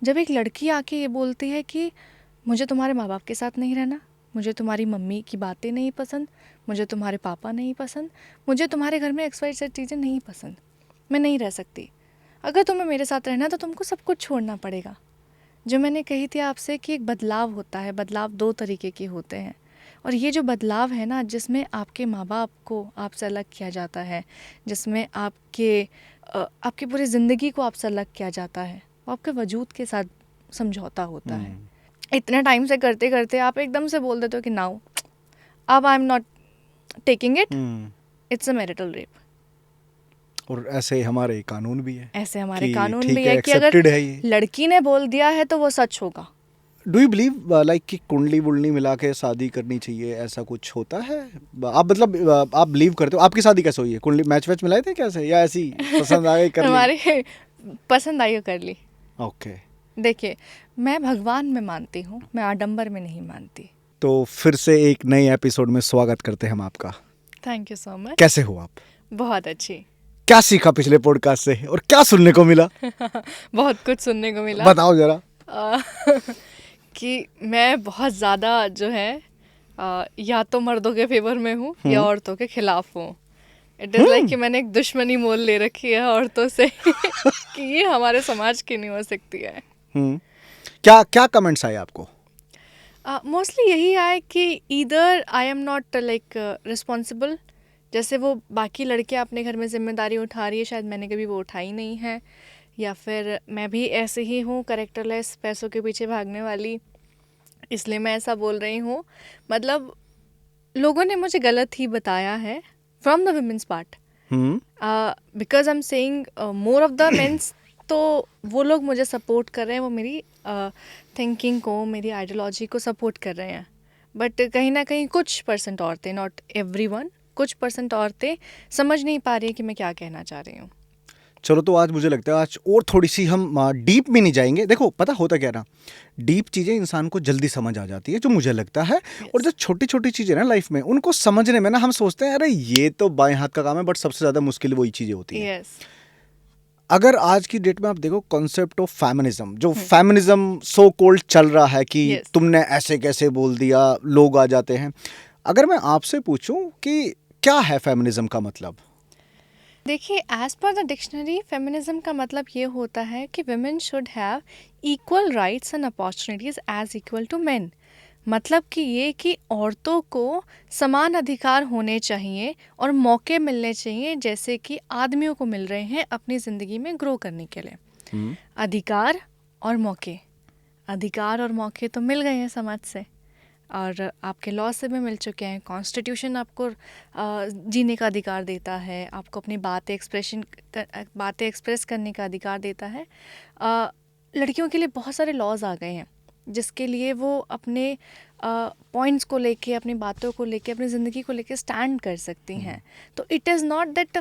जब एक लड़की आके ये बोलती है कि मुझे तुम्हारे माँ बाप के साथ नहीं रहना, मुझे तुम्हारी मम्मी की बातें नहीं पसंद, मुझे तुम्हारे पापा नहीं पसंद, मुझे तुम्हारे घर में XYZ चीज़ें नहीं पसंद, मैं नहीं रह सकती, अगर तुम्हें मेरे साथ रहना तो तुमको सब कुछ छोड़ना पड़ेगा। जो मैंने कही थी आपसे कि एक बदलाव होता है, बदलाव 2 तरीके के होते हैं, और ये जो बदलाव है ना, जिसमें आपके माँ बाप को आपसे अलग किया जाता है, जिसमें आपकी पूरी ज़िंदगी को आपसे अलग किया जाता है, वो आपके वजूद के साथ समझौता होता है। इतने टाइम से करते करते आप एकदम से बोल देते हो कि नाउ अब I am not taking it, it's a marital rape. और ऐसे हमारे कानून भी है, ऐसे हमारे कि कानून ठीक भी है, है कि अगर एक्सेप्टेड है ये। लड़की ने बोल दिया है तो वो सच होगा। डू यू बिलीव लाइक कि कुंडली वुंडली मिला के शादी करनी चाहिए, ऐसा कुछ होता है? आप मतलब आप बिलीव करते हो? आपकी शादी कैसे हुई है? कुंडली मैच वैच मिलाए थे कैसे, या ऐसी पसंद आ गई कर ली? हमारे पसंद आई हो कर ली। ओके। देखिए, मैं भगवान में मानती हूँ, मैं आडंबर में नहीं मानती। तो फिर से एक नए एपिसोड में स्वागत करते हैं हम आपका। Thank you so much. कैसे हो आप? बहुत अच्छी। क्या सीखा पिछले पॉडकास्ट से और क्या सुनने को मिला? बहुत कुछ सुनने को मिला। बताओ जरा। अ, कि मैं बहुत ज़्यादा जो है या तो मर्दों के फेवर में हूँ या औरतों के खिलाफ हूँ। इट इज़ लाइक कि मैंने एक दुश्मनी मोल ले रखी है औरतों से कि ये हमारे समाज की नहीं हो सकती है। क्या क्या कमेंट्स आए आपको? मोस्टली यही आए कि either I am not like responsible, जैसे वो बाकी लड़कियां अपने घर में जिम्मेदारी उठा रही है, शायद मैंने कभी वो उठाई नहीं है, या फिर मैं भी ऐसे ही हूँ करेक्टरलेस, पैसों के पीछे भागने वाली, इसलिए मैं ऐसा बोल रही हूँ। मतलब लोगों ने मुझे गलत ही बताया है from the women's part, because I am saying more of the men's. तो वो लोग मुझे सपोर्ट कर रहे हैं, वो मेरी थिंकिंग को, मेरी आइडियोलॉजी को सपोर्ट कर रहे हैं। बट कहीं ना कहीं कुछ परसेंट औरतें, नॉट एवरीवन, कुछ परसेंट औरतें समझ नहीं पा रही कि मैं क्या कहना चाह रही हूँ। चलो, तो आज मुझे लगता है आज और थोड़ी सी हम डीप में नहीं जाएंगे। देखो, पता होता क्या ना, डीप चीज़ें इंसान को जल्दी समझ आ जाती है, जो मुझे लगता है। और जो छोटी छोटी चीज़ें ना लाइफ में, उनको समझने में ना हम सोचते हैं अरे ये तो बाएं हाथ का काम है, बट सबसे ज़्यादा मुश्किल वही चीज़ें होती हैं। यस। अगर आज की डेट में आप देखो कॉन्सेप्ट ऑफ फेमिनिज्म, जो फेमिनिज्म सो कोल्ड चल रहा है कि Yes. तुमने ऐसे कैसे बोल दिया, लोग आ जाते हैं। अगर मैं आपसे पूछूं कि क्या है फेमिनिज्म का मतलब? देखिए, as per the dictionary feminism का मतलब ये होता है कि women should have equal rights and opportunities as equal to men. मतलब कि ये कि औरतों को समान अधिकार होने चाहिए और मौके मिलने चाहिए जैसे कि आदमियों को मिल रहे हैं अपनी ज़िंदगी में ग्रो करने के लिए। अधिकार और मौके, अधिकार और मौके तो मिल गए हैं समाज से, और आपके लॉ से भी मिल चुके हैं। कॉन्स्टिट्यूशन आपको जीने का अधिकार देता है, आपको अपनी बातें एक्सप्रेस करने का अधिकार देता है। लड़कियों के लिए बहुत सारे लॉज आ गए हैं जिसके लिए वो अपने पॉइंट्स को लेके, अपनी बातों को लेके, अपनी ज़िंदगी को लेके स्टैंड कर सकती हैं। तो it is not that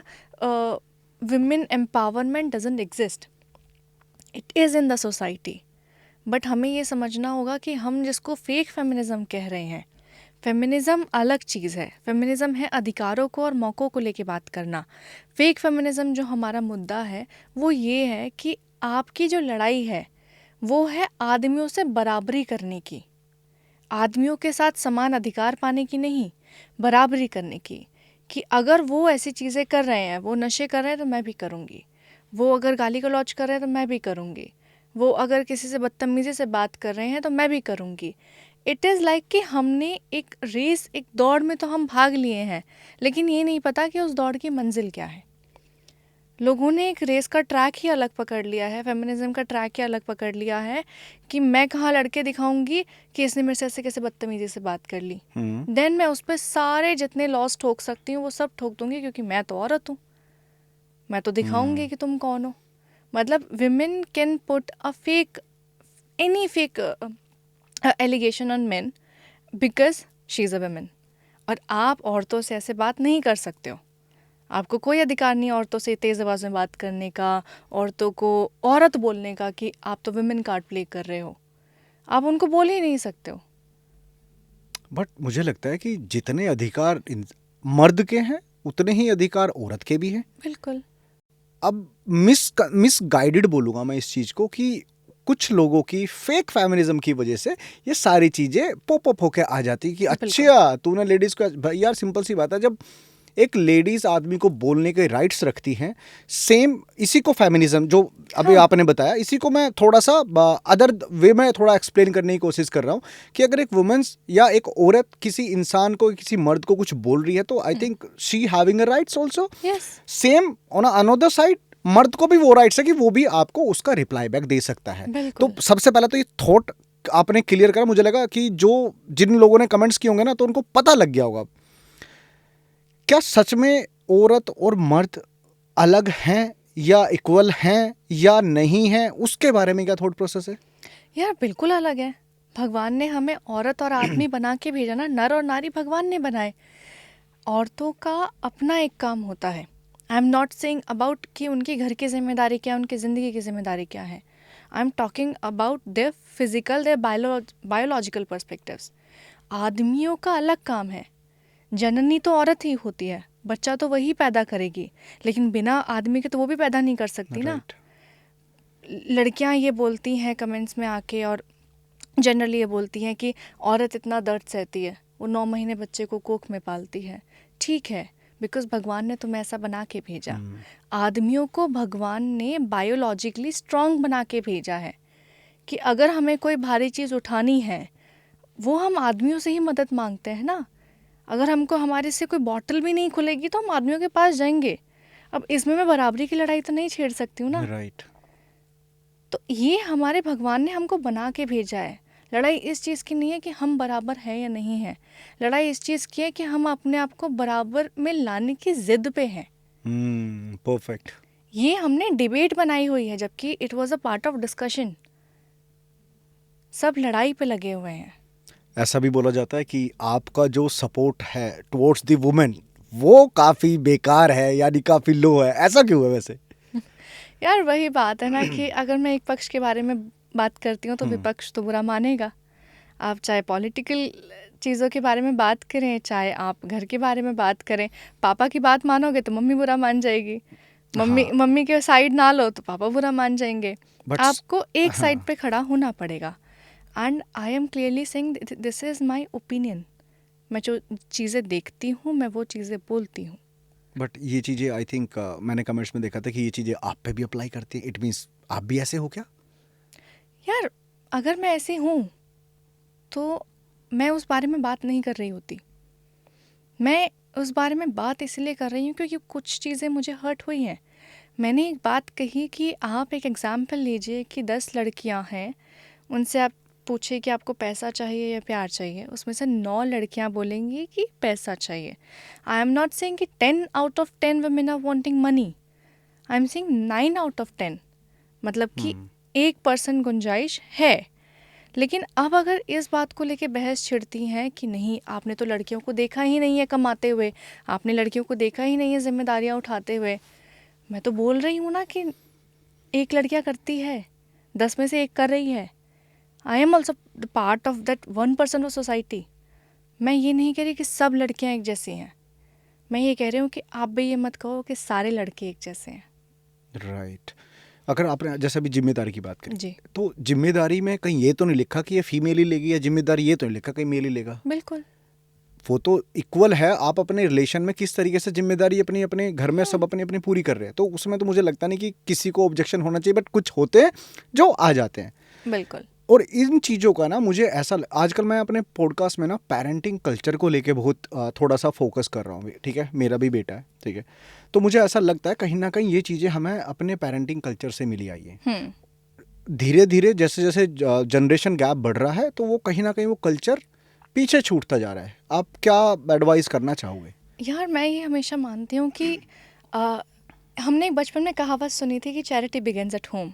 women empowerment doesn't exist, it is in the society. But हमें ये समझना होगा कि हम जिसको फेक फेमिनिज्म कह रहे हैं, फेमिनिज्म अलग चीज़ है। फेमिनिज्म है अधिकारों को और मौक़ों को लेके बात करना। फेक फेमिनिज्म जो हमारा मुद्दा है वो ये है कि आपकी जो लड़ाई है वो है आदमियों से बराबरी करने की, आदमियों के साथ समान अधिकार पाने की नहीं, बराबरी करने की। कि अगर वो ऐसी चीज़ें कर रहे हैं, वो नशे कर रहे हैं तो मैं भी करूँगी, वो अगर गाली गलौज कर रहे हैं तो मैं भी करूँगी, वो अगर किसी से बदतमीज़ी से बात कर रहे हैं तो मैं भी करूँगी। इट इज़ लाइक कि हमने एक रेस, एक दौड़ में तो हम भाग लिए हैं, लेकिन ये नहीं पता कि उस दौड़ की मंजिल क्या है। लोगों ने एक रेस का ट्रैक ही अलग पकड़ लिया है, फेमिनिज्म का ट्रैक ही अलग पकड़ लिया है कि मैं कहाँ लड़के दिखाऊंगी कि इसने मेरे से ऐसे कैसे बदतमीजी से बात कर ली, देन मैं उस पर सारे जितने लॉस ठोक सकती हूँ वो सब ठोक दूंगी, क्योंकि मैं तो औरत हूँ, मैं तो दिखाऊंगी कि तुम कौन हो। मतलब women can put a fake, any fake allegation on men because she is a woman, और आप औरतों से ऐसे बात नहीं कर सकते हो। आपको कोई अधिकार नहीं औरतों से तेज़ आवाज़ में बात करने का, औरतों को औरत बोलने का कि आप तो वुमेन कार्ड प्ले कर रहे हो, आप उनको बोल ही नहीं सकते हो। बट मुझे लगता है कि जितने अधिकार मर्द के हैं उतने ही अधिकार औरत के भी हैं। बिल्कुल। अब मिस गाइडेड बोलूँगा मैं इस चीज़ को कि कुछ लोगों की फेक फेमिनिज्म की वजह से ये सारी चीजें पॉप अप होके आ जाती कि अच्छा तूने लेडीज को, भाई यार सिंपल सी बात है, जब एक लेडीज आदमी को बोलने के राइट्स रखती हैं, सेम इसी को फेमिनिज्म जो अभी हाँ। आपने बताया, इसी को मैं थोड़ा सा अदर वे में थोड़ा एक्सप्लेन करने की कोशिश कर रहा हूँ कि अगर एक वुमेन्स या एक औरत किसी इंसान को, किसी मर्द को कुछ बोल रही है तो I think she having a rights also. Yes. Same on another side मर्द को भी वो राइट्स है कि वो भी आपको उसका रिप्लाई बैक दे सकता है। बिल्कुल। तो सबसे पहले तो ये थॉट आपने क्लियर करा, मुझे लगा कि जो जिन लोगों ने कमेंट्स किए होंगे ना तो उनको पता लग गया होगा। क्या सच में औरत और मर्द अलग हैं या इक्वल हैं या नहीं हैं, उसके बारे में क्या थॉट प्रोसेस है? यार बिल्कुल अलग है। भगवान ने हमें औरत और आदमी बना के भेजा ना, नर और नारी भगवान ने बनाए। औरतों का अपना एक काम होता है। I am not saying about कि उनकी घर की जिम्मेदारी क्या है, उनकी ज़िंदगी की जिम्मेदारी क्या है। I am talking about their physical, their biological perspectives. आदमियों का अलग काम है। जननी तो औरत ही होती है, बच्चा तो वही पैदा करेगी, लेकिन बिना आदमी के तो वो भी पैदा नहीं कर सकती ना। राइट। लड़कियां ये बोलती हैं कमेंट्स में आके, और जनरली ये बोलती हैं कि औरत इतना दर्द सहती है, वो 9 महीने बच्चे को कोख में पालती है। ठीक है, बिकॉज भगवान ने तुम्हें ऐसा बना के भेजा। आदमियों को भगवान ने बायोलॉजिकली स्ट्रांग बना के भेजा है कि अगर हमें कोई भारी चीज़ उठानी है, वो हम आदमियों से ही मदद मांगते हैं ना। अगर हमको हमारे से कोई बॉटल भी नहीं खुलेगी तो हम आदमियों के पास जाएंगे। अब इसमें मैं बराबरी की लड़ाई तो नहीं छेड़ सकती हूँ ना। राइट। तो ये हमारे भगवान ने हमको बना के भेजा है। लड़ाई इस चीज़ की नहीं है कि हम बराबर हैं या नहीं हैं। लड़ाई इस चीज़ की है कि हम अपने आप को बराबर में लाने की जिद पे हैं। परफेक्ट। ये हमने डिबेट बनाई हुई है, जबकि it was a part of discussion. सब लड़ाई पे लगे हुए हैं। ऐसा भी बोला जाता है कि आपका जो सपोर्ट है टुवर्ड्स द वुमेन वो काफी बेकार है, यानी काफी लो है। ऐसा क्यों है वैसे? यार वही बात है ना कि अगर मैं एक पक्ष के बारे में बात करती हूँ तो विपक्ष तो बुरा मानेगा। आप चाहे पॉलिटिकल चीज़ों के बारे में बात करें, चाहे आप घर के बारे में बात करें, पापा की बात मानोगे तो मम्मी बुरा मान जाएगी। मम्मी के साइड ना लो तो पापा बुरा मान जाएंगे। आपको एक साइड पे खड़ा होना पड़ेगा। And I am clearly saying this is my opinion. मैं जो चीज़ें देखती हूँ मैं वो चीज़ें बोलती हूँ। बट ये चीज़ें आई थिंक मैंने कमेंट्स में देखा था कि ये चीज़ें आप पे भी अप्लाई करती हैं। इट मीन्स आप भी ऐसे हो क्या? यार अगर मैं ऐसी हूँ तो मैं उस बारे में बात नहीं कर रही होती। मैं उस बारे में बात इसलिए कर रही हूँ क्योंकि कुछ चीज़ें मुझे हर्ट हुई हैं। मैंने एक बात कही कि आप एक एग्ज़ाम्पल लीजिए कि 10 लड़कियाँ हैं, उनसे आप पूछिए कि आपको पैसा चाहिए या प्यार चाहिए, उसमें से 9 लड़कियाँ बोलेंगी कि पैसा चाहिए। आई एम नॉट सेइंग कि 10 out of 10 women are wanting money. I am saying 9 out of 10, मतलब कि 1% गुंजाइश है। लेकिन अब अगर इस बात को लेके बहस छिड़ती हैं कि नहीं आपने तो लड़कियों को देखा ही नहीं है कमाते हुए, आपने लड़कियों को देखा ही नहीं है जिम्मेदारियां उठाते हुए। मैं तो बोल रही हूँ ना कि एक लड़कियां करती है, 10 में से एक कर रही है। I am also the part of that 1% of society. मैं ये नहीं कह रही कि सब लड़कियां एक जैसी हैं। मैं ये कह रही हूँ कि आप भी ये मत कहो कि सारे लड़के एक जैसे हैं। राइट। अगर आपने जैसे अभी जिम्मेदारी की बात करी जी तो जिम्मेदारी में कहीं ये तो नहीं लिखा कि ये फीमेल ही लेगी, या जिम्मेदारी ये तो नहीं लिखा कहीं मेल ही लेगा। बिल्कुल। वो तो इक्वल है। आप अपने रिलेशन में किस तरीके से जिम्मेदारी अपनी अपने घर में सब अपनी अपनी पूरी कर रहे हैं, तो उसमें तो मुझे लगता नहीं कि किसी को ऑब्जेक्शन होना चाहिए। बट कुछ होते हैं जो आ जाते हैं। बिल्कुल। और इन चीज़ों का ना मुझे ऐसा आजकल मैं अपने पॉडकास्ट में ना पेरेंटिंग कल्चर को लेके बहुत थोड़ा सा फोकस कर रहा हूँ। ठीक है, मेरा भी बेटा है, ठीक है, तो मुझे ऐसा लगता है कहीं ना कहीं ये चीज़ें हमें अपने पेरेंटिंग कल्चर से मिली आई है। धीरे धीरे जैसे जैसे जनरेशन गैप बढ़ रहा है तो वो कहीं ना कहीं वो कल्चर पीछे छूटता जा रहा है। आप क्या एडवाइस करना चाहोगे? यार मैं ये हमेशा मानती हूँ कि हमने एक बचपन में कहावत सुनी थी कि चैरिटी बिगिंस एट होम।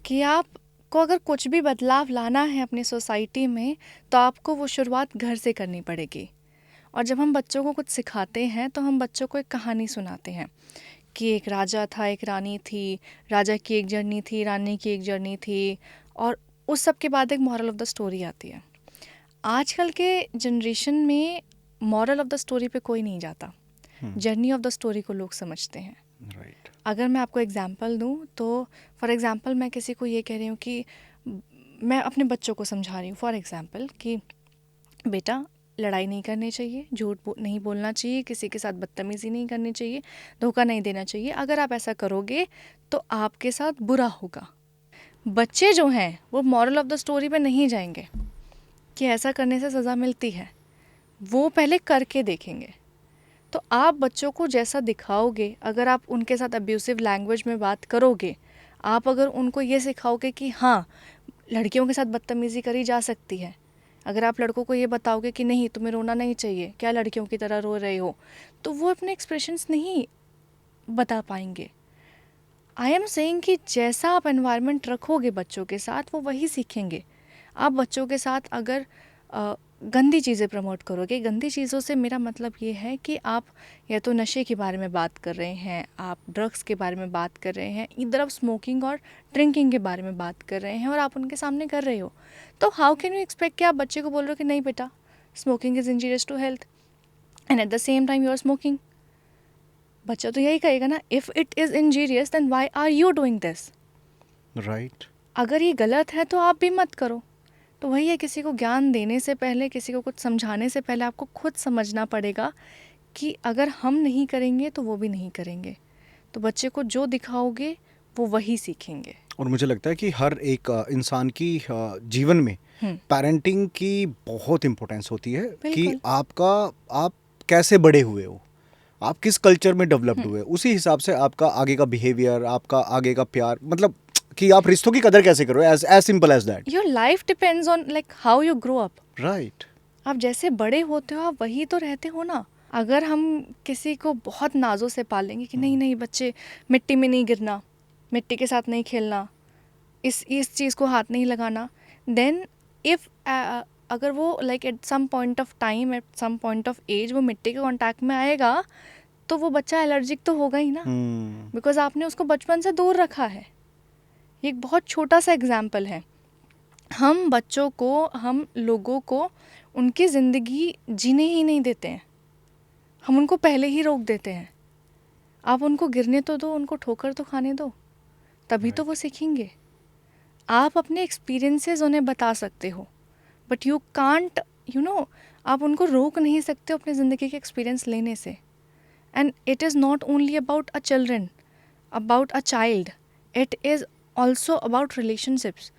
कि आपको अगर कुछ भी बदलाव लाना है अपनी सोसाइटी में तो आपको वो शुरुआत घर से करनी पड़ेगी। और जब हम बच्चों को कुछ सिखाते हैं तो हम बच्चों को एक कहानी सुनाते हैं कि एक राजा था, एक रानी थी, राजा की एक जर्नी थी, रानी की एक जर्नी थी, और उस सब के बाद एक मॉरल ऑफ द स्टोरी आती है। आजकल के जनरेशन में मॉरल ऑफ द स्टोरी पे कोई नहीं जाता, जर्नी ऑफ द स्टोरी को लोग समझते हैं। राइट। अगर मैं आपको एग्जांपल दूं तो फॉर एग्जांपल मैं किसी को ये कह रही हूँ कि मैं अपने बच्चों को समझा रही हूँ फॉर एग्जांपल कि बेटा लड़ाई नहीं करनी चाहिए, नहीं बोलना चाहिए, किसी के साथ बदतमीज़ी नहीं करनी चाहिए, धोखा नहीं देना चाहिए, अगर आप ऐसा करोगे तो आपके साथ बुरा होगा। बच्चे जो हैं वो मॉरल ऑफ द स्टोरी पे नहीं जाएंगे कि ऐसा करने से सज़ा मिलती है, वो पहले करके देखेंगे। तो आप बच्चों को जैसा दिखाओगे, अगर आप उनके साथ अब्यूसिव लैंग्वेज में बात करोगे, आप अगर उनको ये सिखाओगे कि हाँ लड़कियों के साथ बदतमीज़ी करी जा सकती है, अगर आप लड़कों को ये बताओगे कि नहीं तुम्हें रोना नहीं चाहिए, क्या लड़कियों की तरह रो रहे हो, तो वो अपने एक्सप्रेशंस नहीं बता पाएंगे। आई एम सेइंग कि जैसा आप एनवायरनमेंट रखोगे बच्चों के साथ वो वही सीखेंगे। आप बच्चों के साथ अगर गंदी चीज़ें प्रमोट करोगे, गंदी चीज़ों से मेरा मतलब ये है कि आप या तो नशे के बारे में बात कर रहे हैं, आप ड्रग्स के बारे में बात कर रहे हैं, इधर आप स्मोकिंग और ड्रिंकिंग के बारे में बात कर रहे हैं और आप उनके सामने कर रहे हो, तो हाउ कैन यू एक्सपेक्ट कि आप बच्चे को बोल रहे हो कि नहीं बेटा smoking is injurious to health and at the same time you are smoking. बच्चा तो यही कहेगा ना, if it is injurious then why are you doing this. Right. अगर ये गलत है तो आप भी मत करो। तो वही है, किसी को ज्ञान देने से पहले, किसी को कुछ समझाने से पहले आपको खुद समझना पड़ेगा कि अगर हम नहीं करेंगे तो वो भी नहीं करेंगे। तो बच्चे को जो दिखाओगे वो वही सीखेंगे। और मुझे लगता है कि हर एक इंसान की जीवन में पेरेंटिंग की बहुत इम्पोर्टेंस होती है कि बिल्कुल। आप कैसे बड़े हुए हो, आप किस कल्चर में डेवलप्ड हुए, उसी हिसाब से आपका आगे का बिहेवियर, आपका आगे का प्यार, मतलब कि आप रिश्तों की कदर कैसे करो, as simple as that. Your life depends on like how you grow up. Right. आप जैसे बड़े होते हो आप वही तो रहते हो ना। अगर हम किसी को बहुत नाजों से पालेंगे कि नहीं नहीं बच्चे मिट्टी में नहीं गिरना, मिट्टी के साथ नहीं खेलना, इस चीज़ को हाथ नहीं लगाना, देन इफ़ अगर वो like at some point of time, at some point of age वो मिट्टी के कांटेक्ट में आएगा तो वो बच्चा एलर्जिक तो होगा ही ना, बिकॉज आपने उसको बचपन से दूर रखा है। ये एक बहुत छोटा सा एग्जाम्पल है। हम बच्चों को, हम लोगों को उनकी ज़िंदगी जीने ही नहीं देते हैं, हम उनको पहले ही रोक देते हैं। आप उनको गिरने तो दो, उनको ठोकर तो खाने दो, तभी तो वो सीखेंगे। आप अपने एक्सपीरियंसेस उन्हें बता सकते हो, बट यू कांट आप उनको रोक नहीं सकते अपनी ज़िंदगी के एक्सपीरियंस लेने से। And it is not only about a children, about a child, it is also about relationships.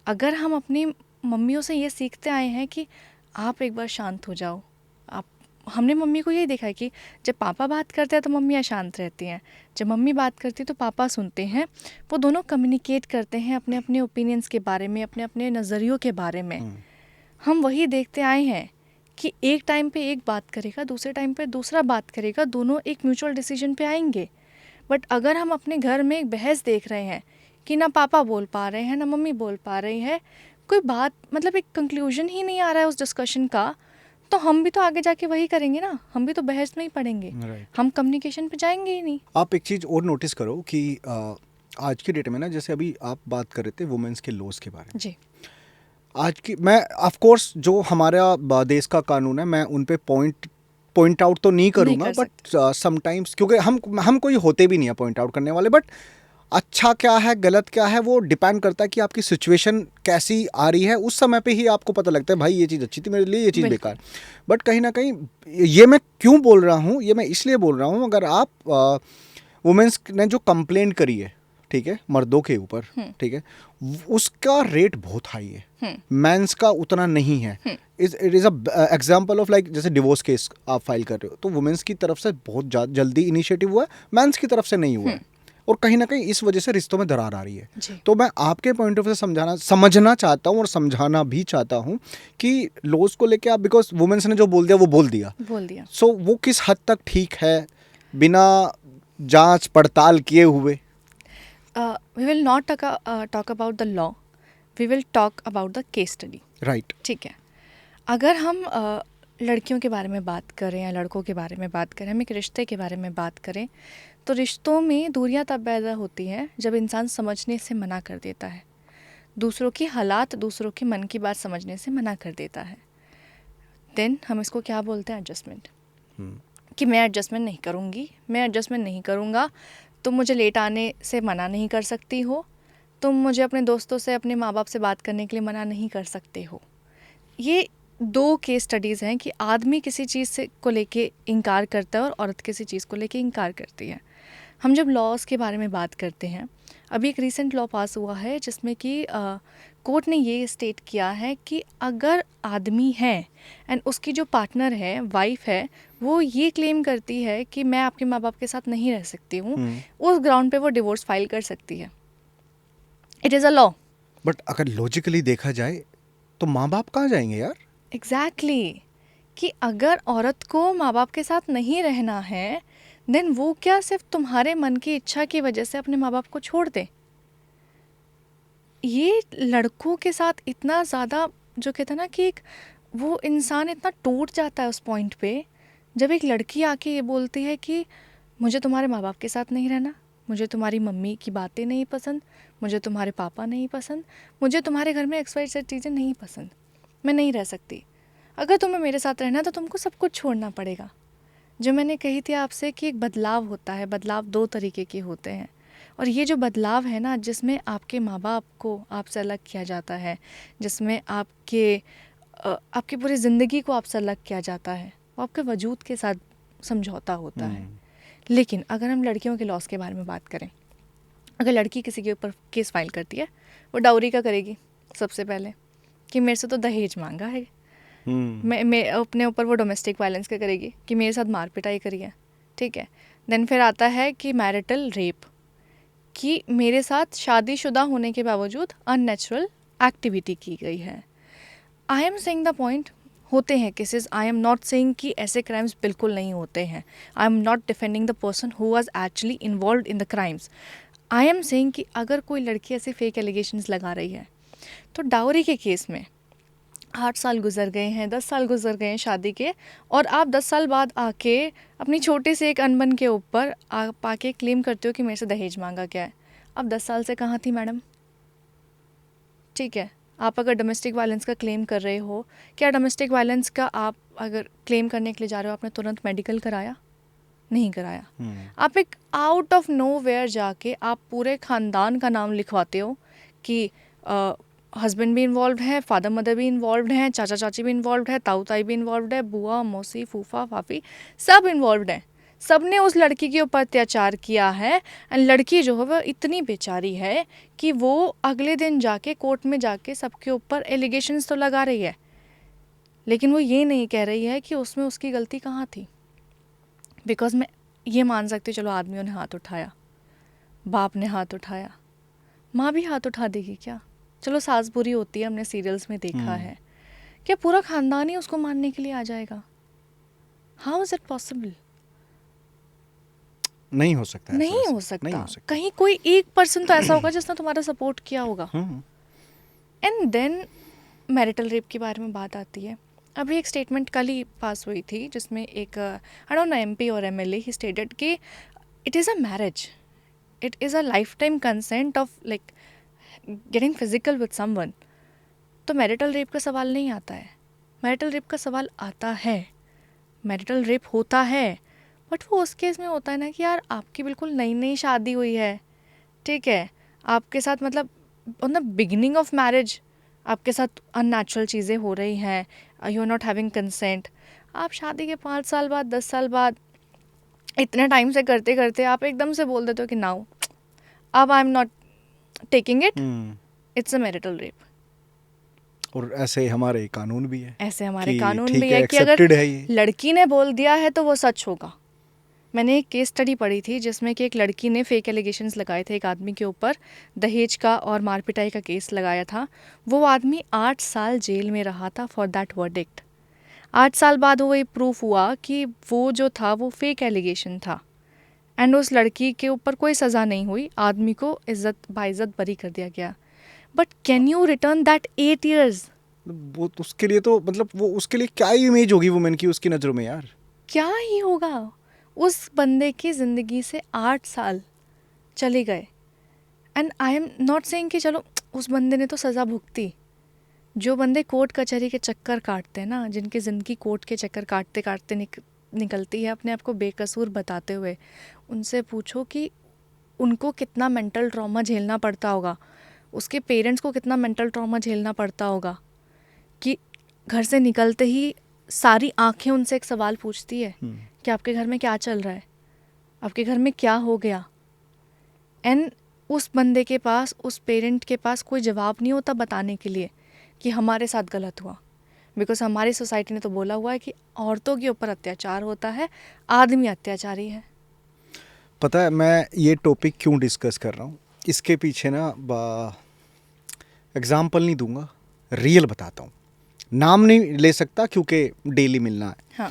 अगर हम अपनी मम्मियों से ये सीखते आए हैं कि आप एक बार शांत हो जाओ, आप, हमने मम्मी को यही देखा है कि जब पापा बात करते हैं तो मम्मियाँ शांत रहती हैं, जब मम्मी बात करती है तो पापा सुनते हैं, वो दोनों कम्युनिकेट करते हैं अपने अपने ओपिनियंस के बारे में, अपने अपने नज़रियों के बारे में। हम वही देखते आए हैं कि एक टाइम पे एक बात करेगा, दूसरे टाइम पे दूसरा बात करेगा, दोनों एक म्यूचुअल डिसीजन पे आएंगे। बट अगर हम अपने घर में एक बहस देख रहे हैं कि ना पापा बोल पा रहे हैं ना मम्मी बोल पा रही है, कोई बात मतलब एक कंक्लूजन ही नहीं आ रहा है उस डिस्कशन का, तो हम भी तो आगे जाके वही करेंगे ना, हम भी तो बहस में ही पड़ेंगे। Right. हम कम्युनिकेशन पे जाएंगे ही नहीं। आप एक चीज़ और नोटिस करो कि आज की डेट में ना, जैसे अभी आप बात कर रहे थे वुमेन्स के लॉज के बारे में, जी आज की, मैं ऑफ कोर्स जो हमारा देश का कानून है मैं उन पे पॉइंट आउट तो नहीं करूँगा, कर बट समटाइम्स क्योंकि हम कोई होते भी नहीं है पॉइंट आउट करने वाले, बट अच्छा क्या है गलत क्या है वो डिपेंड करता है कि आपकी सिचुएशन कैसी आ रही है, उस समय पे ही आपको पता लगता है भाई ये चीज़ अच्छी थी मेरे लिए, ये चीज़ बेकार। बट कहीं ना कहीं ये मैं क्यों बोल रहा हूँ, ये मैं इसलिए बोल रहा हूँ, अगर आप वुमेन्स ने जो कंप्लेंट करी है, ठीक है, मर्दों के ऊपर, ठीक है, उसका रेट बहुत हाई है, मेंस का उतना नहीं है। It is a example of like जैसे डिवोर्स केस आप फाइल कर रहे हो तो वुमेन्स की तरफ से बहुत जल्दी इनिशिएटिव हुआ है, मेंस की तरफ से नहीं हुआ है, और कहीं ना कहीं इस वजह से रिश्तों में दरार आ रही है। तो मैं आपके पॉइंट ऑफ व्यू से समझना चाहता हूँ और समझाना भी चाहता हूँ कि लॉज को लेके आप, बिकॉज वुमेन्स ने जो बोल दिया वो बोल दिया, सो वो किस हद तक ठीक है बिना जांच पड़ताल किए हुए। We will not talk about the law, we will talk about the case study. Right. ठीक है, अगर हम लड़कियों के बारे में बात करें या लड़कों के बारे में बात करें, हम एक रिश्ते के बारे में बात करें, तो रिश्तों में दूरियां तब पैदा होती हैं जब इंसान समझने से मना कर देता है, दूसरों की हालात, दूसरों के मन की बात समझने से मना कर देता है। देन हम इसको क्या बोलते हैं, एडजस्टमेंट। कि मैं एडजस्टमेंट नहीं करूँगी, मैं एडजस्टमेंट नहीं करूँगा, तुम मुझे लेट आने से मना नहीं कर सकती हो, तुम मुझे अपने दोस्तों से, अपने माँ बाप से बात करने के लिए मना नहीं कर सकते हो। ये 2 केस स्टडीज़ हैं कि आदमी किसी चीज़ से को लेके इनकार करता है और औरत किसी चीज़ को लेके इनकार करती है। हम जब लॉज़ के बारे में बात करते हैं, अभी एक रीसेंट लॉ पास हुआ है जिसमें कि कोर्ट ने ये स्टेट किया है कि अगर आदमी है एंड उसकी जो पार्टनर है, वाइफ है, वो ये क्लेम करती है कि मैं आपके माँ बाप के साथ नहीं रह सकती हूँ, उस ग्राउंड पे वो डिवोर्स फाइल कर सकती है। It is a law. But अगर लॉजिकली देखा जाए तो माँ बाप कहाँ जाएंगे यार? एग्जैक्टली कि अगर औरत को माँ बाप के साथ नहीं रहना है, देन वो क्या सिर्फ तुम्हारे मन की इच्छा की वजह से अपने माँ बाप को छोड़ दे? ये लड़कों के साथ इतना ज़्यादा, जो कहते हैं ना कि एक वो इंसान इतना टूट जाता है उस पॉइंट पे, जब एक लड़की आके ये बोलती है कि मुझे तुम्हारे माँ बाप के साथ नहीं रहना, मुझे तुम्हारी मम्मी की बातें नहीं पसंद, मुझे तुम्हारे पापा नहीं पसंद, मुझे तुम्हारे घर में XYZ चीज़ें नहीं पसंद, मैं नहीं रह सकती। अगर तुम्हें मेरे साथ रहना है तो तुमको सब कुछ छोड़ना पड़ेगा। जो मैंने कही थी आपसे कि एक बदलाव होता है, बदलाव 2 तरीके के होते हैं, और ये जो बदलाव है ना, जिसमें आपके माँ बाप को आपसे अलग किया जाता है, जिसमें आपकी पूरी ज़िंदगी को आपसे अलग किया जाता है, वो आपके वजूद के साथ समझौता होता है। लेकिन अगर हम लड़कियों के लॉस के बारे में बात करें, अगर लड़की किसी के ऊपर केस फाइल करती है, वो डाउरी का करेगी सबसे पहले कि मेरे से तो दहेज मांगा है। मैं अपने ऊपर वो डोमेस्टिक वायलेंस का करेगी कि मेरे साथ मार पिटाई करी है, ठीक है। देन फिर आता है कि मैरिटल रेप, कि मेरे साथ शादीशुदा होने के बावजूद अननेचुरल एक्टिविटी की गई है। I am saying the point, होते हैं cases, I am not saying कि ऐसे क्राइम्स बिल्कुल नहीं होते हैं। I am not defending the person who was actually involve in the crimes. I am saying कि अगर कोई लड़की ऐसे फेक एलिगेशंस लगा रही है, तो डाउरी के केस में 8 साल गुजर गए हैं, 10 साल गुजर गए हैं शादी के, और आप 10 साल बाद आके अपनी छोटे से एक अनबन के ऊपर आप आके क्लेम करते हो कि मेरे से दहेज मांगा गया है। अब 10 साल से कहाँ थी मैडम? ठीक है, आप अगर डोमेस्टिक वायलेंस का क्लेम कर रहे हो, क्या डोमेस्टिक वायलेंस का आप अगर क्लेम करने के लिए जा रहे हो, आपने तुरंत मेडिकल कराया? नहीं कराया। आप एक आउट ऑफ नोवेयर जाके आप पूरे ख़ानदान का नाम लिखवाते हो कि हस्बैंड भी इन्वॉल्व है, फादर मदर भी इन्वॉल्व हैं, चाचा चाची भी इन्वॉल्व है, ताऊ ताई भी इन्वॉल्व है, बुआ मौसी फूफा फाफी सब इन्वॉल्व हैं। सब ने उस लड़की के ऊपर अत्याचार किया है, एंड लड़की जो है वो इतनी बेचारी है कि वो अगले दिन जाके कोर्ट में जाके सबके ऊपर एलिगेशंस तो लगा रही है, लेकिन वो ये नहीं कह रही है कि उसमें उसकी गलती कहाँ थी। बिकॉज मैं ये मान सकती हूँ, चलो आदमियों ने हाथ उठाया, बाप ने हाथ उठाया, माँ भी हाथ उठा देगी क्या? चलो सास बुरी होती है, हमने सीरियल्स में देखा है, क्या पूरा खानदान ही उसको मारने के लिए आ जाएगा? How is it possible? नहीं हो सकता, नहीं ऐसा हो नहीं सकता। हो सकता। कहीं कोई एक पर्सन तो ऐसा होगा जिसने तुम्हारा सपोर्ट किया होगा। एंड देन मैरिटल रेप के बारे में बात आती है। अभी एक स्टेटमेंट कल ही पास हुई थी जिसमें एक आई डोंट नो MP और MLA ही स्टेटेड कि it is a marriage, it is a life time consent of like getting physical with someone. तो मैरिटल रेप का सवाल नहीं आता है। मैरिटल रेप का सवाल आता है, मैरिटल रेप होता है, बट वो उस केस में होता है ना कि यार आपकी बिल्कुल नई नई शादी हुई है, ठीक है, आपके साथ मतलब on the beginning of marriage आपके साथ अननेचुरल चीज़ें हो रही हैं, you are not having consent. आप शादी के 5 साल बाद, 10 साल बाद, इतने टाइम से करते करते आप एकदम से बोल देते हो कि नाउ अब I am not taking it, it's a marital rape. और ऐसे हमारे कानून भी है, ऐसे हमारे कि कानून ठीक भी है, है कि अगर accepted है ये। लड़की ने बोल दिया है तो वो सच होगा। मैंने एक केस स्टडी पढ़ी थी जिसमें कि एक लड़की ने फेक एलिगेशंस लगाए थे एक आदमी के ऊपर, दहेज का और मारपिटाई का केस लगाया था। वो आदमी 8 साल जेल में रहा था फॉर दैट वर्डिक्ट। 8 साल बाद वो ये प्रूफ हुआ कि वो जो था वो फेक एलिगेशन था, एंड उस लड़की के ऊपर कोई सज़ा नहीं हुई, आदमी को इज्जत बाइज्जत बरी कर दिया गया। But can you return that 8 years? वो तो उसके लिए तो मतलब वो उसके लिए क्या इमेज होगी वुमेन की उसकी नज़रों में यार? क्या ही होगा? उस बंदे की ज़िंदगी से 8 साल चले गए। And I am not saying कि चलो उस बंदे ने तो सज़ा भुगती। जो बंदे कोर्ट कचहरी के चक्कर काटते हैं ना, जिनकी ज़िंदगी कोर्ट के चक्कर काटते काटते निकलती है अपने आप को बेकसूर बताते हुए, उनसे पूछो कि उनको कितना मेंटल ट्रॉमा झेलना पड़ता होगा। उसके पेरेंट्स को कितना मेंटल ट्रॉमा झेलना पड़ता होगा कि घर से निकलते ही सारी आंखें उनसे एक सवाल पूछती है कि आपके घर में क्या चल रहा है, आपके घर में क्या हो गया। एंड उस बंदे के पास, उस पेरेंट के पास कोई जवाब नहीं होता बताने के लिए कि हमारे साथ गलत हुआ, बिकॉज हमारी सोसाइटी ने तो बोला हुआ है कि औरतों के ऊपर अत्याचार होता है, आदमी अत्याचारी है। पता है मैं ये टॉपिक क्यों डिस्कस कर रहा हूँ, इसके पीछे ना एग्जाम्पल नहीं दूंगा, रियल बताता हूँ। नाम नहीं ले सकता क्योंकि डेली मिलना है। हाँ।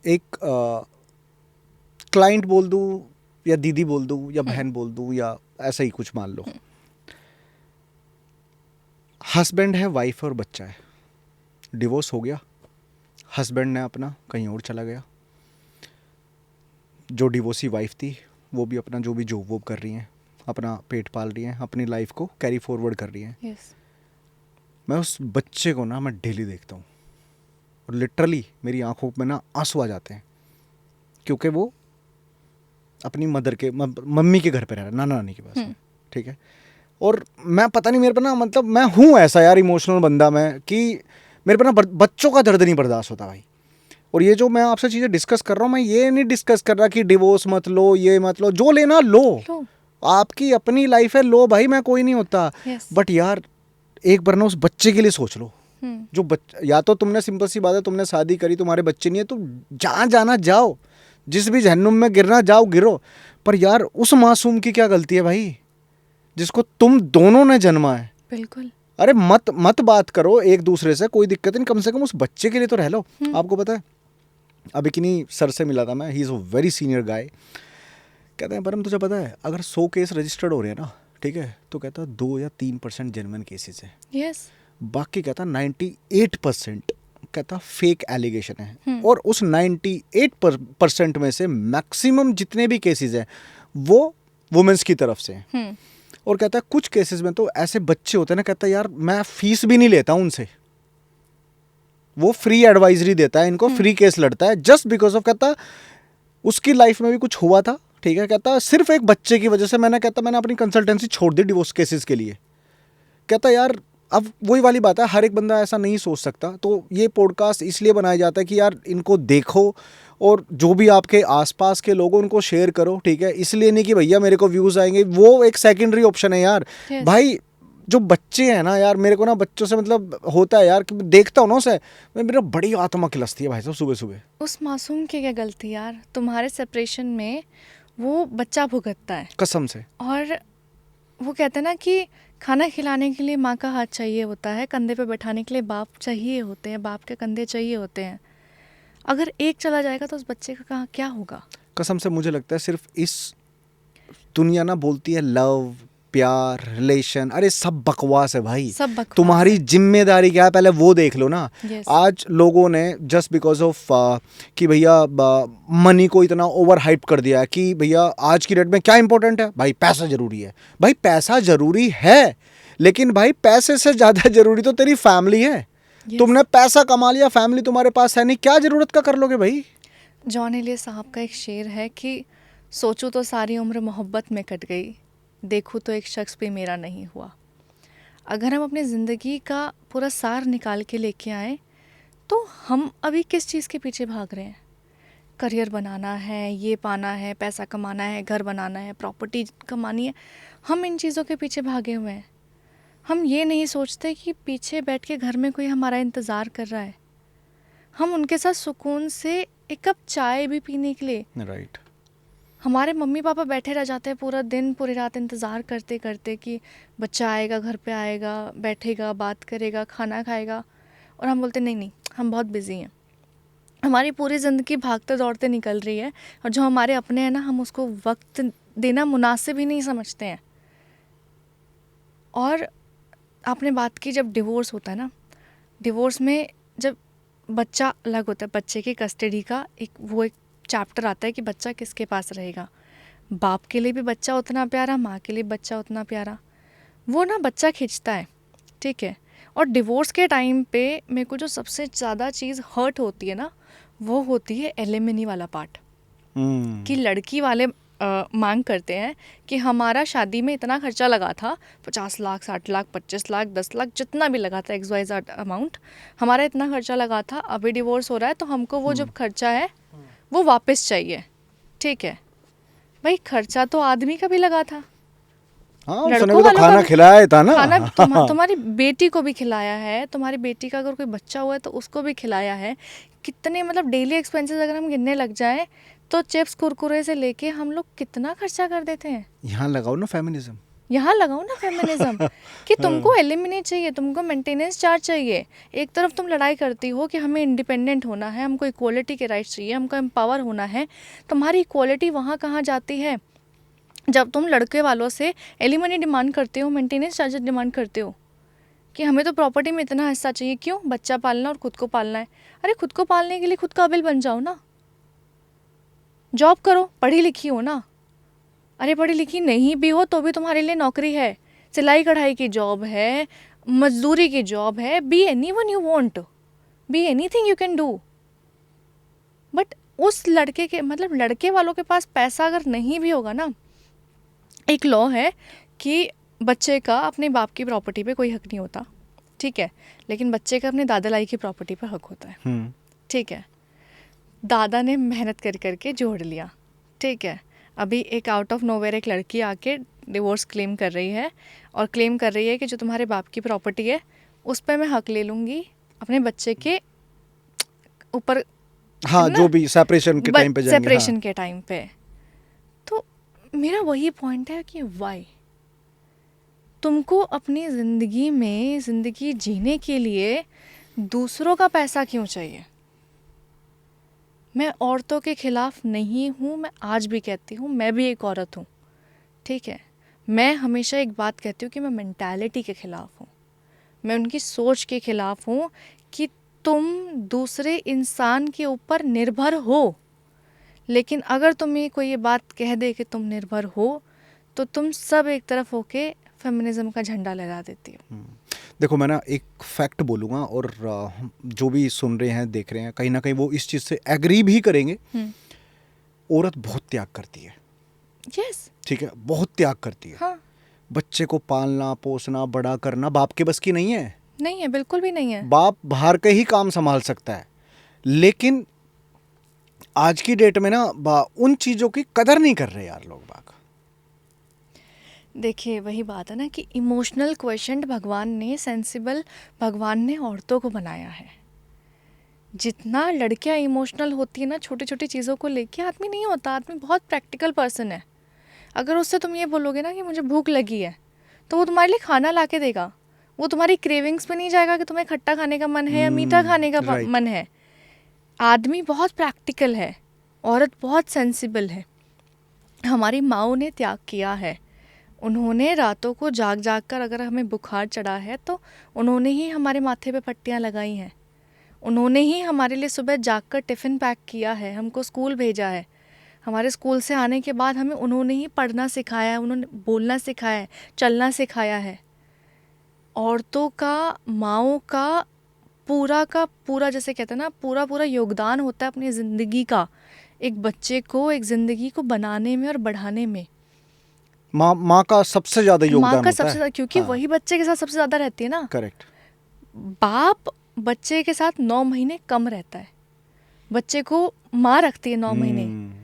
एक क्लाइंट बोल दूँ या दीदी बोल दूँ या बहन बोल दूँ या ऐसा ही कुछ मान लो। हस्बैंड है, वाइफ और बच्चा है, डिवोर्स हो गया, हस्बैंड ने अपना कहीं और चला गया, जो डिवोर्सी वाइफ थी वो भी अपना जो भी जॉब वॉब कर रही हैं, अपना पेट पाल रही हैं, अपनी लाइफ को कैरी फॉरवर्ड कर रही हैं। यस। मैं उस बच्चे को ना मैं डेली देखता हूँ और लिटरली मेरी आंखों में ना आंसू आ जाते हैं, क्योंकि वो अपनी मदर के मम्मी के घर पे रह रहा है, नाना नानी के पास में, ठीक है। और मैं पता नहीं मेरे पे ना, मतलब मैं हूँ ऐसा यार इमोशनल बंदा मैं, कि मेरे पे ना बच्चों का दर्द नहीं बर्दाश्त होता भाई। और ये जो मैं आपसे चीज़ें डिस्कस कर रहा हूँ, मैं ये नहीं डिस्कस कर रहा कि डिवोर्स मत लो, ये मत लो, जो लेना लो, आपकी अपनी लाइफ है, लो भाई, मैं कोई नहीं होता। बट यार एक बार ना उस बच्चे के लिए सोच लो, जो या तो तुमने, सिंपल सी बात है, तुमने शादी करी, तुम्हारे बच्चे नहीं है, तो जहाँ जाना जाओ, जिस भी जहन्नुम में गिरना जाओ गिरो, पर यार उस मासूम की क्या गलती है भाई, जिसको तुम दोनों ने जन्मा है। बिल्कुल। अरे मत बात करो एक दूसरे से, कोई दिक्कत नहीं, कम से कम उस बच्चे के लिए तो रह लो। आपको पता है अभी किन्हीं सर से मिला था मैं, he is a very senior guy. कहते हैं परम तुझे पता है अगर 100 केस रजिस्टर्ड हो रहे हैं ना, ठीक है, तो कहता 2 या 3% जेन्युइन केसेस है। यस। बाकी कहता 98% कहता फेक एलिगेशन है। और उस 98% में से मैक्सिमम जितने भी केसेस हैं वो वुमेन्स की तरफ से हैं। और कहता है कुछ केसेस में तो ऐसे बच्चे होते हैं ना, कहता है यार मैं फीस भी नहीं लेता उनसे, वो फ्री एडवाइजरी देता है इनको, फ्री केस लड़ता है, जस्ट बिकॉज ऑफ, कहता उसकी लाइफ में भी कुछ हुआ था, ठीक है, कहता सिर्फ एक बच्चे की वजह से मैंने अपनी कंसल्टेंसी छोड़ दी डिवोर्स केसेस के लिए। कहता यार अब वही वाली बात है, हर एक बंदा ऐसा नहीं सोच सकता, तो ये पॉडकास्ट इसलिए बनाया जाता है कि यार इनको देखो और जो भी आपके आसपास के लोगों उनको शेयर करो, ठीक है। इसलिए नहीं कि भैया मेरे को व्यूज़ आएंगे, वो एक सेकेंडरी ऑप्शन है यार। भाई जो बच्चे हैं ना यार, मेरे को ना बच्चों से मतलब होता है यार कि देखता हूँ ना उसे, मेरा बड़ी आत्मा खिलसती है भाई साहब सुबह सुबह। उस मासूम की क्या गलती यार, तुम्हारे सेपरेशन में वो बच्चा भुगतता है कसम से। और वो कहते हैं ना कि खाना खिलाने के लिए माँ का हाथ चाहिए होता है, कंधे पे बैठाने के लिए बाप चाहिए होते हैं, बाप के कंधे चाहिए होते हैं। अगर एक चला जाएगा तो उस बच्चे का कहाँ क्या होगा। कसम से मुझे लगता है सिर्फ इस दुनिया ना बोलती है लव, प्यार, रिलेशन, अरे सब बकवास है भाई, सब बकवास। तुम्हारी जिम्मेदारी क्या है पहले वो देख लो ना। आज लोगों ने जस्ट बिकॉज ऑफ कि भैया मनी को इतना ओवर हाइप कर दिया है कि भैया आज की डेट में क्या इंपॉर्टेंट है भाई, पैसा जरूरी है। भाई पैसा जरूरी है, लेकिन भाई पैसे से ज़्यादा जरूरी तो तेरी फैमिली है। तुमने पैसा कमा लिया, फैमिली तुम्हारे पास है नहीं, क्या जरूरत का कर लोगे भाई। जॉन एलिया साहब का एक शेर है कि सोचूं तो सारी उम्र मोहब्बत में कट गई, देखूं तो एक शख्स भी मेरा नहीं हुआ। अगर हम अपनी ज़िंदगी का पूरा सार निकाल के लेके आए तो हम अभी किस चीज़ के पीछे भाग रहे हैं। करियर बनाना है, ये पाना है, पैसा कमाना है, घर बनाना है, प्रॉपर्टी कमानी है, हम इन चीज़ों के पीछे भागे हुए हैं। हम ये नहीं सोचते कि पीछे बैठ के घर में कोई हमारा इंतज़ार कर रहा है, हम उनके साथ सुकून से एक कप चाय भी पीने के लिए राइट। हमारे मम्मी पापा बैठे रह जाते हैं पूरा दिन पूरी रात इंतज़ार करते करते कि बच्चा आएगा, घर पे आएगा, बैठेगा, बात करेगा, खाना खाएगा, और हम बोलते नहीं हम बहुत बिज़ी हैं। हमारी पूरी ज़िंदगी भागते दौड़ते निकल रही है और जो हमारे अपने हैं ना, हम उसको वक्त देना मुनासिब ही नहीं समझते हैं। और आपने बात की जब डिवोर्स होता है ना, डिवोर्स में जब बच्चा अलग होता है, बच्चे की कस्टडी का एक चैप्टर आता है कि बच्चा किसके पास रहेगा। बाप के लिए भी बच्चा उतना प्यारा, माँ के लिए बच्चा उतना प्यारा, वो ना बच्चा खींचता है, ठीक है। और डिवोर्स के टाइम पे मेरे को जो सबसे ज़्यादा चीज़ हर्ट होती है ना, वो होती है एलिमनी वाला पार्ट, कि लड़की वाले मांग करते हैं कि हमारा शादी में इतना खर्चा लगा था, 50 लाख, 60 लाख, 25 लाख, 10 लाख, जितना भी लगा था XYZ अमाउंट, हमारा इतना खर्चा लगा था, अभी डिवोर्स हो रहा है तो हमको वो जो खर्चा है वो वापस चाहिए। ठीक है भाई, खर्चा तो आदमी का भी लगा था, हाँ, उसने लड़कों भी तो वालों का खाना भी खिलाया था ना। खाना तुम्हारी बेटी को भी खिलाया है, तुम्हारी बेटी का अगर कोई बच्चा हुआ है तो उसको भी खिलाया है। कितने मतलब डेली एक्सपेंसेस अगर हम गिनने लग जाएं तो चिप्स कुरकुरे से लेके हम लोग कितना खर्चा कर देते हैं। यहाँ लगाओ ना फेमिनिज्म। यहाँ लगाओ ना फेमिनिज्म कि तुमको एलिमिनेट चाहिए, तुमको मेंटेनेंस चार्ज चाहिए। एक तरफ तुम लड़ाई करती हो कि हमें इंडिपेंडेंट होना है, हमको इक्वालिटी के राइट्स चाहिए, हमको एम्पावर होना है। तुम्हारी इक्वालिटी वहाँ कहाँ जाती है जब तुम लड़के वालों से एलिमनी डिमांड करते हो, मेंटेनेंस चार्जेस डिमांड करते हो कि हमें तो प्रॉपर्टी में इतना हिस्सा चाहिए। क्यों? बच्चा पालना और खुद को पालना है। अरे खुद को पालने के लिए खुद काबिल बन जाओ ना, जॉब करो, पढ़ी लिखी हो ना। अरे पढ़ी लिखी नहीं भी हो तो भी तुम्हारे लिए नौकरी है, सिलाई कढ़ाई की जॉब है, मजदूरी की जॉब है। Be any one you want, be any thing you can do. But उस लड़के के मतलब लड़के वालों के पास पैसा अगर नहीं भी होगा ना, एक लॉ है कि बच्चे का अपने बाप की प्रॉपर्टी पे कोई हक नहीं होता, ठीक है, लेकिन बच्चे का अपने दादा लाई की प्रॉपर्टी पे हक होता है। ठीक है, दादा ने मेहनत कर करके जोड़ लिया, ठीक है। अभी एक आउट ऑफ नोवेयर एक लड़की आके डिवोर्स क्लेम कर रही है और क्लेम कर रही है कि जो तुम्हारे बाप की प्रॉपर्टी है उस पर मैं हक ले लूँगी अपने बच्चे के ऊपर। हाँ, जो भी सेपरेशन के टाइम पे जाएंगे। सेपरेशन हाँ। के टाइम पे। तो मेरा वही पॉइंट है कि वाई तुमको अपनी ज़िंदगी में ज़िंदगी जीने के लिए दूसरों का पैसा क्यों चाहिए? मैं औरतों के ख़िलाफ़ नहीं हूँ, मैं आज भी कहती हूँ, मैं भी एक औरत हूँ, ठीक है। मैं हमेशा एक बात कहती हूँ कि मैं मेंटालिटी के ख़िलाफ़ हूँ, मैं उनकी सोच के ख़िलाफ़ हूँ कि तुम दूसरे इंसान के ऊपर निर्भर हो। लेकिन अगर तुम्हें कोई ये बात कह दे कि तुम निर्भर हो तो तुम सब एक तरफ होके फेमिनिज्म का झंडा लहरा देती हो। देखो, मैं ना एक फैक्ट बोलूँगा और जो भी सुन रहे हैं देख रहे हैं कहीं ना कहीं वो इस चीज़ से एग्री भी करेंगे। औरत बहुत त्याग करती है। यस, ठीक है, बहुत त्याग करती है। हाँ, बच्चे को पालना पोसना बड़ा करना बाप के बस की नहीं है। नहीं है, बिल्कुल भी नहीं है। बाप बाहर के ही काम संभाल सकता है, लेकिन आज की डेट में ना उन चीज़ों की कदर नहीं कर रहे यार लोग बाग। देखिए वही बात है ना कि इमोशनल क्वेश्चन भगवान ने, सेंसिबल भगवान ने औरतों को बनाया है। जितना लड़कियां इमोशनल होती है ना छोटी छोटी चीज़ों को लेके, आदमी नहीं होता। आदमी बहुत प्रैक्टिकल पर्सन है। अगर उससे तुम ये बोलोगे ना कि मुझे भूख लगी है तो वो तुम्हारे लिए खाना ला के देगा। वो तुम्हारी क्रेविंग्स पे नहीं जाएगा कि तुम्हें खट्टा खाने का मन है या मीठा खाने का right. मन है। आदमी बहुत प्रैक्टिकल है, औरत बहुत सेंसिबल है। हमारी माओ ने त्याग किया है। उन्होंने रातों को जाग जाग कर, अगर हमें बुखार चढ़ा है तो उन्होंने ही हमारे माथे पे पट्टियाँ लगाई हैं। उन्होंने ही हमारे लिए सुबह जाग कर टिफ़िन पैक किया है, हमको स्कूल भेजा है। हमारे स्कूल से आने के बाद हमें उन्होंने ही पढ़ना सिखाया है, उन्होंने बोलना सिखाया है, चलना सिखाया है। औरतों का, माओं का पूरा जैसे कहते हैं ना, पूरा पूरा योगदान होता है अपनी ज़िंदगी का, एक बच्चे को, एक ज़िंदगी को बनाने में और बढ़ाने में। माँ का सबसे ज़्यादा योगदान माँ का होता सबसे ज़्यादा, है। क्योंकि हाँ। वही बच्चे के साथ सबसे ज़्यादा रहती है ना। करेक्ट। बाप बच्चे के साथ 9 महीने कम रहता है, बच्चे को माँ रखती है 9 महीने।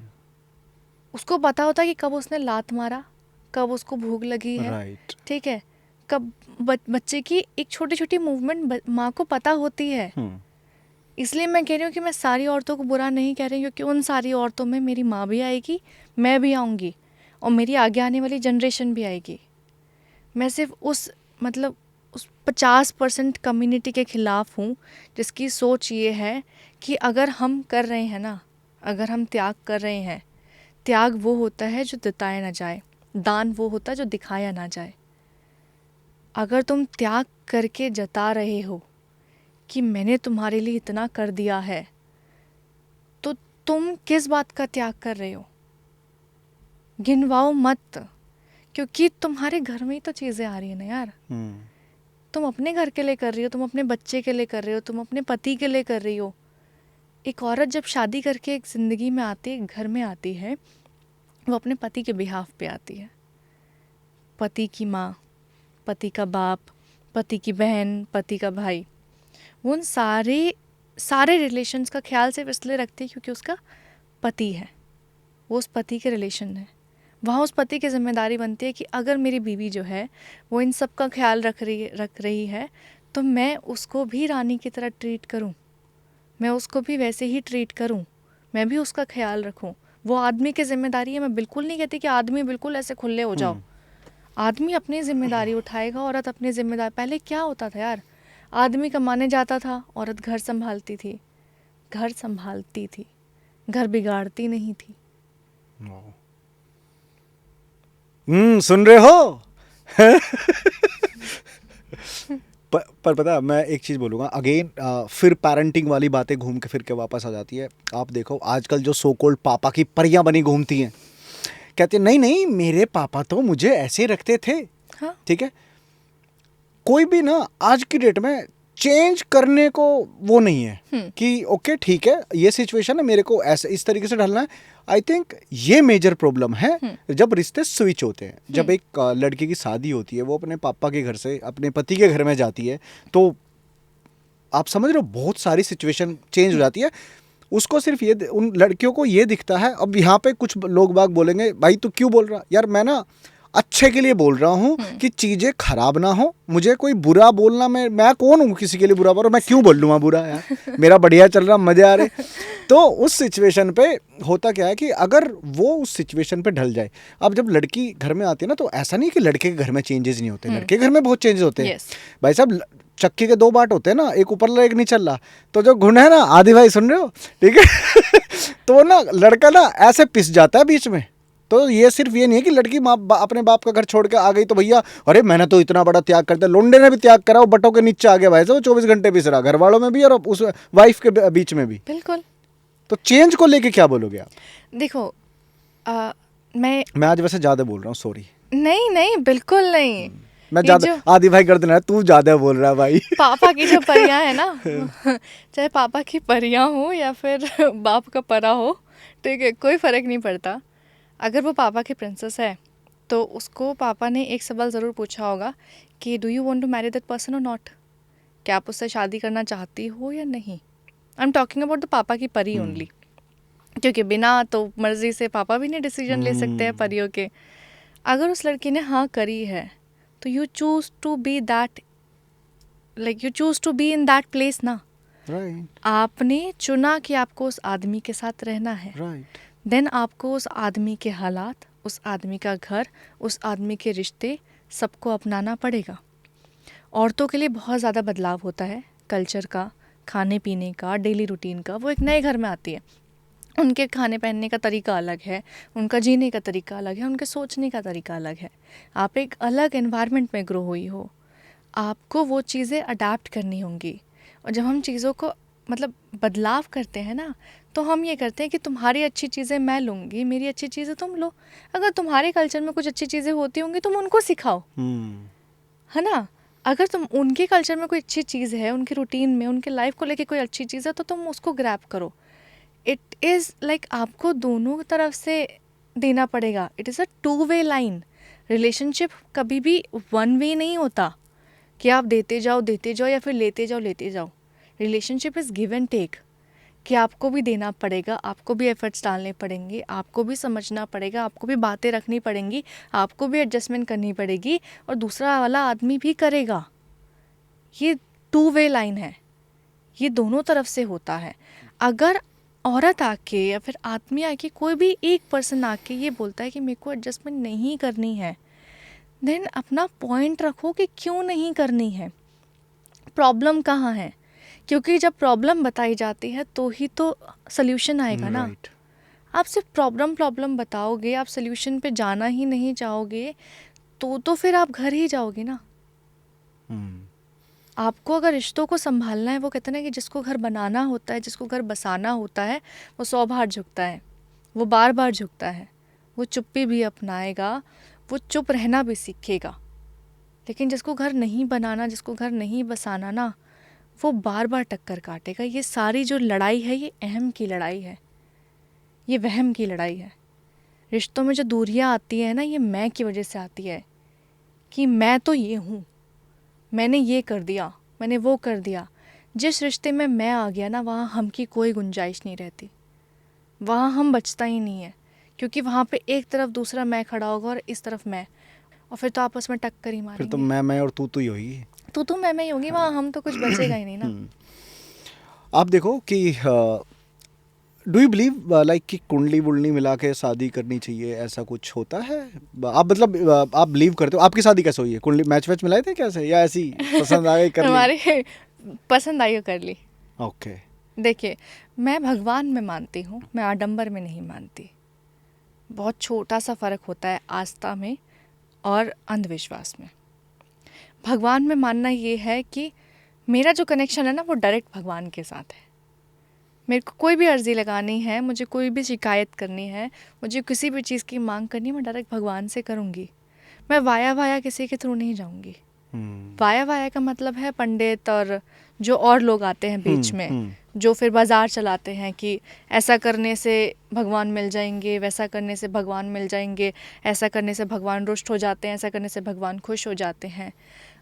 उसको पता होता है कि कब उसने लात मारा, कब उसको भूख लगी है, राइट। ठीक है, कब बच्चे की एक छोटी छोटी मूवमेंट माँ को पता होती है। इसलिए मैं कह रही हूँ कि मैं सारी औरतों को बुरा नहीं कह रही हूँ, क्योंकि उन सारी औरतों में मेरी माँ भी आएगी, मैं भी आऊँगी और मेरी आगे आने वाली जनरेशन भी आएगी। मैं सिर्फ उस 50% कम्युनिटी के ख़िलाफ़ हूँ जिसकी सोच ये है कि अगर हम कर रहे हैं ना, अगर हम त्याग कर रहे हैं, त्याग वो होता है जो जताया ना जाए, दान वो होता है जो दिखाया ना जाए। अगर तुम त्याग करके जता रहे हो कि मैंने तुम्हारे लिए इतना कर दिया है, तो तुम किस बात का त्याग कर रहे हो? गिनवाओ मत, क्योंकि तुम्हारे घर में ही तो चीज़ें आ रही है ना यार। तुम अपने घर के लिए कर रही हो, तुम अपने बच्चे के लिए कर रही हो, तुम अपने पति के लिए कर रही हो। एक औरत जब शादी करके एक ज़िंदगी में आती है, एक घर में आती है, वो अपने पति के बिहाफ पे आती है। पति की माँ, पति का बाप, पति की बहन, पति का भाई, वो उन सारे रिलेशंस का ख्याल सिर्फ इसलिए रखती है क्योंकि उसका पति है, वो उस पति के रिलेशन है। वहाँ उस पति की जिम्मेदारी बनती है कि अगर मेरी बीवी जो है वो इन सब का ख्याल रख रही है तो मैं उसको भी रानी की तरह ट्रीट करूँ, मैं उसको भी वैसे ही ट्रीट करूँ, मैं भी उसका ख्याल रखूँ। वो आदमी की जिम्मेदारी है। मैं बिल्कुल नहीं कहती कि आदमी बिल्कुल ऐसे खुले हो जाओ। आदमी अपनी जिम्मेदारी उठाएगा, औरत अपनी जिम्मेदारी। पहले क्या होता था यार, आदमी कमाने जाता था, औरत घर संभालती थी, घर बिगाड़ती नहीं थी। सुन रहे हो? पर पता है, मैं एक चीज़ बोलूँगा अगेन, फिर पेरेंटिंग वाली बातें घूम के फिर के वापस आ जाती है। आप देखो आजकल जो सो कॉल्ड पापा की परियां बनी घूमती हैं, कहते हैं नहीं नहीं मेरे पापा तो मुझे ऐसे रखते थे। हाँ। ठीक है, कोई भी ना आज की डेट में चेंज करने को वो नहीं है कि ओके ठीक है ये सिचुएशन है, मेरे को ऐसे इस तरीके से ढलना है। आई थिंक ये मेजर प्रॉब्लम है जब रिश्ते स्विच होते हैं। जब एक लड़की की शादी होती है, वो अपने पापा के घर से अपने पति के घर में जाती है, तो आप समझ रहे हो बहुत सारी सिचुएशन चेंज हो जाती है। उसको सिर्फ ये, उन लड़कियों को ये दिखता है। अब यहाँ पे कुछ लोग बाग बोलेंगे भाई तू क्यों बोल रहा, यार मैं ना अच्छे के लिए बोल रहा हूँ कि चीज़ें खराब ना हो। मुझे कोई बुरा बोलना, मैं कौन हूँ किसी के लिए बुरा बोल रहा हूँ, मैं क्यों बोल लूँगा बुरा यार, मेरा बढ़िया चल रहा, मज़े आ रहे। तो उस सिचुएशन पे होता क्या है कि अगर वो उस सिचुएशन पे ढल जाए, अब जब लड़की घर में आती है ना, तो ऐसा नहीं कि लड़के के घर में चेंजेस नहीं होते, लड़के के घर में बहुत चेंजेस होते हैं। भाई साहब चक्की के दो बाट होते हैं ना, एक ऊपर एक नहीं चल रहा, तो जो घुन है ना, आदि भाई सुन रहे हो, ठीक है तो ना लड़का ना ऐसे पिस जाता है बीच में। तो ये सिर्फ ये नहीं है कि लड़की अपने बाप का घर छोड़ के आ गई तो भैया अरे मैंने तो इतना बड़ा त्याग कर दिया। लोंडे ने भी त्याग करा, वो बटों के नीचे आ गया भाई साहब, 24 घंटे पिस रहा, घर वालों में भी और उस वाइफ के बीच में भी। बिल्कुल। तो चेंज को लेके क्या बोलोगे आप? देखो मैं आज वैसे ज्यादा बोल रहा हूँ, सॉरी। नहीं बिल्कुल नहीं। मैं ज्यादा, आदि भाई कर देना, तू ज्यादा बोल रहा है भाई। पापा की जो परियां है ना चाहे पापा की परियां हो या फिर बाप का परा हो, ठीक है, कोई फर्क नहीं पड़ता। अगर वो पापा की प्रिंसेस है तो उसको पापा ने एक सवाल ज़रूर पूछा होगा कि do you want to marry that person or not, क्या आप उससे शादी करना चाहती हो या नहीं। I am talking about the पापा की परी ओनली, क्योंकि बिना तो मर्जी से पापा भी नहीं डिसीजन ले सकते हैं परियों के। अगर उस लड़की ने हाँ करी है तो you choose to be that, like you choose to be in that place ना। आपने चुना कि आपको उस आदमी के साथ रहना है, देन आपको उस आदमी के हालात, उस आदमी का घर, उस आदमी के रिश्ते सबको अपनाना पड़ेगा। औरतों के लिए बहुत ज़्यादा बदलाव होता है, कल्चर का, खाने पीने का, डेली रूटीन का। वो एक नए घर में आती है, उनके खाने पहनने का तरीका अलग है, उनका जीने का तरीका अलग है, उनके सोचने का तरीका अलग है। आप एक अलग एनवायरनमेंट में ग्रो हुई हो, आपको वो चीज़ें अडाप्ट करनी होंगी। और जब हम चीज़ों को मतलब बदलाव करते हैं ना, तो हम ये करते हैं कि तुम्हारी अच्छी चीज़ें मैं लूँगी, मेरी अच्छी चीज़ें तुम लो। अगर तुम्हारे कल्चर में कुछ अच्छी चीज़ें होती होंगी तुम उनको सिखाओ, है ना। अगर तुम उनके कल्चर में कोई अच्छी चीज़ है, उनके रूटीन में, उनके लाइफ को लेके कोई अच्छी चीज़ है, तो तुम उसको ग्रैब करो। इट इज़ लाइक आपको दोनों तरफ से देना पड़ेगा। It is a two way line. Relationship कभी भी 1 वे नहीं होता कि आप देते जाओ या फिर लेते जाओ। Relationship is give and take, कि आपको भी देना पड़ेगा, आपको भी एफर्ट्स डालने पड़ेंगे, आपको भी समझना पड़ेगा, आपको भी बातें रखनी पड़ेंगी, आपको भी एडजस्टमेंट करनी पड़ेगी, और दूसरा वाला आदमी भी करेगा। ये 2-वे लाइन है, ये दोनों तरफ से होता है। अगर औरत आके या फिर आदमी आके, कोई भी एक पर्सन आके ये बोलता है कि मेरे को एडजस्टमेंट नहीं करनी है, देन अपना पॉइंट रखो कि क्यों नहीं करनी है, प्रॉब्लम कहाँ है। क्योंकि जब प्रॉब्लम बताई जाती है तो ही तो सल्यूशन आएगा ना। आप सिर्फ प्रॉब्लम बताओगे, आप सल्यूशन पे जाना ही नहीं चाहोगे, तो फिर आप घर ही जाओगे ना। आपको अगर रिश्तों को संभालना है, वो कहते हैं ना कि जिसको घर बनाना होता है, जिसको घर बसाना होता है, वो 100 बार झुकता है, वो बार बार झुकता है, वो चुप्पी भी अपनाएगा, वो चुप रहना भी सीखेगा। लेकिन जिसको घर नहीं बनाना, जिसको घर नहीं बसाना ना, वो बार बार टक्कर काटेगा। ये सारी जो लड़ाई है, ये अहम की लड़ाई है, ये वहम की लड़ाई है। रिश्तों में जो दूरियां आती है ना, ये मैं की वजह से आती है कि मैं तो ये हूँ, मैंने ये कर दिया, मैंने वो कर दिया। जिस रिश्ते में मैं आ गया ना, वहाँ हम की कोई गुंजाइश नहीं रहती, वहाँ हम बचता ही नहीं है, क्योंकि वहाँ पे एक तरफ दूसरा मैं खड़ा होगा और इस तरफ मैं, और फिर तो आपस में टक्कर ही फिर तो मारेंगे। मैं और तू ही होगी। तू मैं ही होगी, वहाँ हम तो कुछ बचेगा ही नहीं ना। आप देखो कि डू यू बिलीव लाइक कि कुंडली वुंडली मिला के शादी करनी चाहिए, ऐसा कुछ होता है? आप मतलब आप बिलीव करते हो? आपकी शादी कैसे हुई है? कुंडली मैच वैच मिलाए थे कैसे, या ऐसी पसंद आ गई कर ली? हमारे पसंद आई हो कर ली। ओके। देखिए, मैं भगवान में मानती हूँ, मैं आडंबर में नहीं मानती। बहुत छोटा सा फ़र्क होता है आस्था में और अंधविश्वास में। भगवान में मानना ये है कि मेरा जो कनेक्शन है ना, वो डायरेक्ट भगवान के साथ है। मेरे को कोई भी अर्ज़ी लगानी है, मुझे कोई भी शिकायत करनी है, मुझे किसी भी चीज़ की मांग करनी है, मैं डायरेक्ट भगवान से करूँगी। मैं वाया वाया किसी के थ्रू नहीं जाऊँगी। वाया वाया का मतलब है पंडित और जो और लोग आते हैं बीच में, जो फिर बाजार चलाते हैं कि ऐसा करने से भगवान मिल जाएंगे, वैसा करने से भगवान मिल जाएंगे, ऐसा करने से भगवान रुष्ट हो जाते हैं, ऐसा करने से भगवान खुश हो जाते हैं।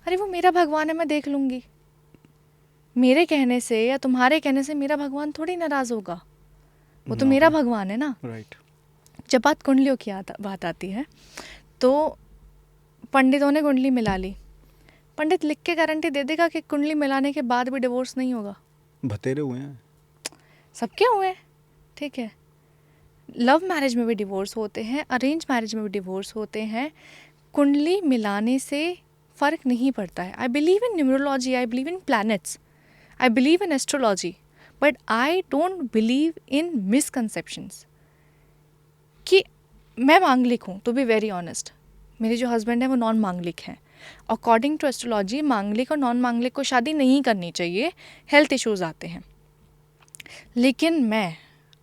अरे वो मेरा भगवान है, मैं देख लूँगी। मेरे कहने से या तुम्हारे कहने से मेरा भगवान थोड़ी नाराज़ होगा, वो तो मेरा भगवान है ना। राइट। जब बात कुंडलियों की बात आती है, तो पंडितों ने कुंडली मिला ली। पंडित लिख के गारंटी दे देगा कि कुंडली मिलाने के बाद भी डिवोर्स नहीं होगा? बतेरे हुए हैं। सबके हुए हैं, ठीक है। लव मैरिज में भी डिवोर्स होते हैं, अरेंज मैरिज में भी डिवोर्स होते हैं। कुंडली मिलाने से फ़र्क नहीं पड़ता है। I believe in numerology, I believe in planets, I believe in astrology, but I don't believe in misconceptions. कि मैं मांगलिक हूँ, टू बी वेरी ऑनेस्ट। मेरे जो हस्बैंड है वो नॉन मांगलिक हैं। अकॉर्डिंग टू एस्ट्रोलॉजी मांगलिक और नॉन मांगलिक को शादी नहीं करनी चाहिए, हेल्थ इश्यूज आते हैं। लेकिन मैं,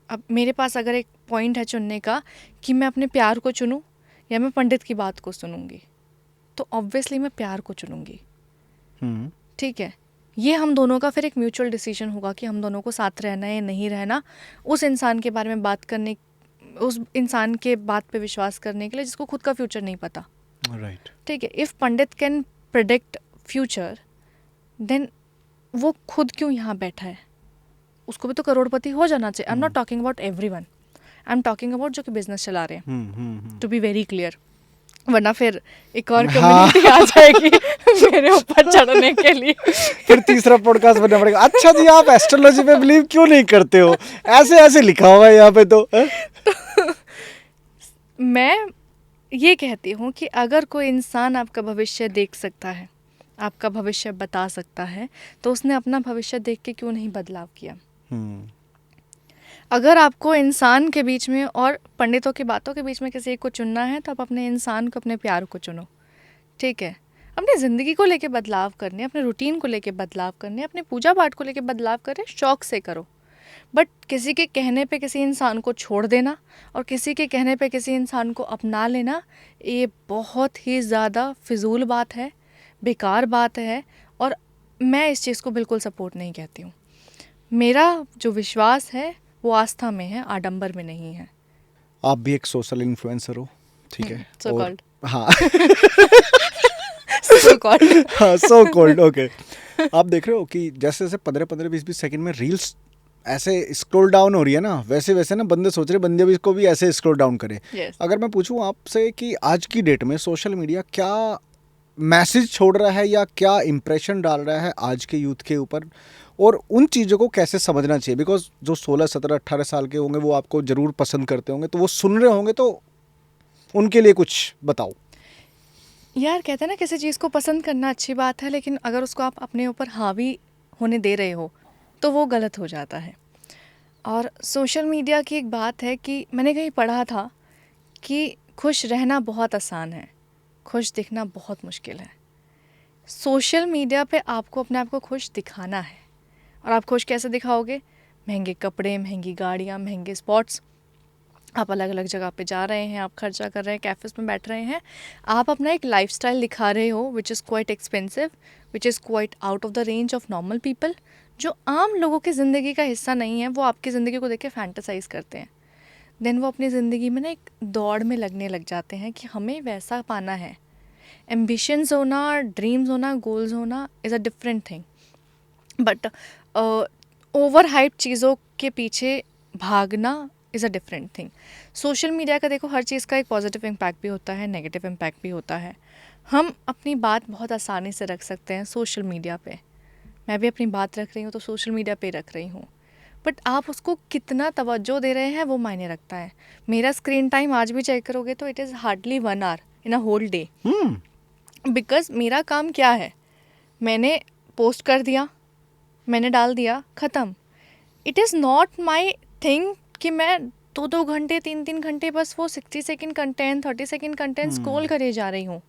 अब मेरे पास अगर एक पॉइंट है चुनने का कि मैं अपने प्यार को चुनूं या मैं पंडित की बात को सुनूंगी, तो ऑब्वियसली मैं प्यार को चुनूंगी, ठीक है। ये हम दोनों का फिर एक म्यूचुअल डिसीजन होगा कि हम दोनों को साथ रहना है या नहीं रहना, उस इंसान के बारे में बात करने, उस इंसान के बात पे विश्वास करने के लिए जिसको खुद का फ्यूचर नहीं पता। राइट। ठीक है, if pandit can predict future, then वो खुद क्यों यहाँ बैठा है? उसको भी तो करोड़पति हो जाना चाहिए। I am not talking about everyone, I am talking about जो कि बिजनेस चला रहे हैं, टू बी वेरी क्लियर। वरना फिर एक और कम्युनिटी आ जाएगी मेरे ऊपर चढ़ने के लिए। फिर तीसरा पॉडकास्ट बनना पड़ेगा। अच्छा जी, आप एस्ट्रोलॉजी पे बिलीव क्यों नहीं करते हो? ऐसे ऐसे लिखा हुआ है यहाँ पे तो मैं ये कहती हूँ कि अगर कोई इंसान आपका भविष्य देख सकता है, आपका भविष्य बता सकता है, तो उसने अपना भविष्य देख के क्यों नहीं बदलाव किया? अगर आपको इंसान के बीच में और पंडितों की बातों के बीच में किसी एक को चुनना है, तो आप अपने इंसान को, अपने प्यार को चुनो, ठीक है। अपनी ज़िंदगी को लेके बदलाव करने, अपने रूटीन को लेके बदलाव करने, अपने पूजा पाठ को लेके बदलाव करें, शौक से करो। बट किसी के कहने पे किसी इंसान को छोड़ देना और किसी के कहने पे किसी इंसान को अपना लेना, ये बहुत ही ज़्यादा फिजूल बात है, बेकार बात है, और मैं इस चीज़ को बिल्कुल सपोर्ट नहीं कहती हूँ। मेरा जो विश्वास है वो आस्था में है, आडंबर में नहीं है। आप भी एक सोशल इन्फ्लुएंसर हो, ठीक है? So called. हाँ So called. हाँ, सो कोल्ड। ओके। आप देख रहे हो कि जैसे जैसे 15-15 20-20 सेकंड में रील्स ऐसे स्क्रॉल डाउन हो रही है ना, वैसे वैसे ना बंदे सोच रहे बंदे भी इसको भी ऐसे स्क्रॉल डाउन करें। Yes. अगर मैं पूछूं आपसे कि आज की डेट में सोशल मीडिया क्या मैसेज छोड़ रहा है या क्या इम्प्रेशन डाल रहा है आज के यूथ के ऊपर, और उन चीज़ों को कैसे समझना चाहिए? बिकॉज जो 16, 17, 18 साल के होंगे वो आपको ज़रूर पसंद करते होंगे, तो वो सुन रहे होंगे, तो उनके लिए कुछ बताओ। यार, कहते हैं ना, किसी चीज़ को पसंद करना अच्छी बात है, लेकिन अगर उसको आप अपने ऊपर हावी होने दे रहे हो तो वो गलत हो जाता है। और सोशल मीडिया की एक बात है कि मैंने कहीं पढ़ा था कि खुश रहना बहुत आसान है, खुश दिखना बहुत मुश्किल है। सोशल मीडिया पे आपको अपने आप को खुश दिखाना है, और आप खुश कैसे दिखाओगे? महंगे कपड़े, महंगी गाड़ियाँ, महंगे स्पॉट्स, आप अलग अलग जगह पे जा रहे हैं, आप खर्चा कर रहे हैं, कैफ़ेज़ में बैठ रहे हैं, आप अपना एक लाइफस्टाइल दिखा रहे हो which is quite expensive, which is quite out of the range of normal people. जो आम लोगों की ज़िंदगी का हिस्सा नहीं है, वो आपकी ज़िंदगी को देख के फैंटेसाइज़ करते हैं। देन वो अपनी ज़िंदगी में ना एक दौड़ में लगने लग जाते हैं कि हमें वैसा पाना है। एम्बिशंस होना, ड्रीम्स होना, गोल्स होना is a different thing, but over hype चीज़ों के पीछे भागना is a different thing. Social media का देखो, हर चीज़ का एक पॉजिटिव इम्पैक्ट भी होता है, नेगेटिव इम्पैक्ट भी होता है। हम अपनी बात बहुत आसानी से रख सकते हैं सोशल मीडिया पे। मैं भी अपनी बात रख रही हूँ तो सोशल मीडिया पे रख रही हूँ, बट आप उसको कितना तवज्जो दे रहे हैं वो मायने रखता है। मेरा स्क्रीन टाइम आज भी चेक करोगे तो it is hardly 1 hour in a whole day, because मेरा काम क्या है, मैंने पोस्ट कर दिया, मैंने डाल दिया, ख़त्म। It is not my thing कि मैं 2-2 घंटे 3-3 घंटे बस वो 60 second content 30 second content scroll करे जा रही हूँ।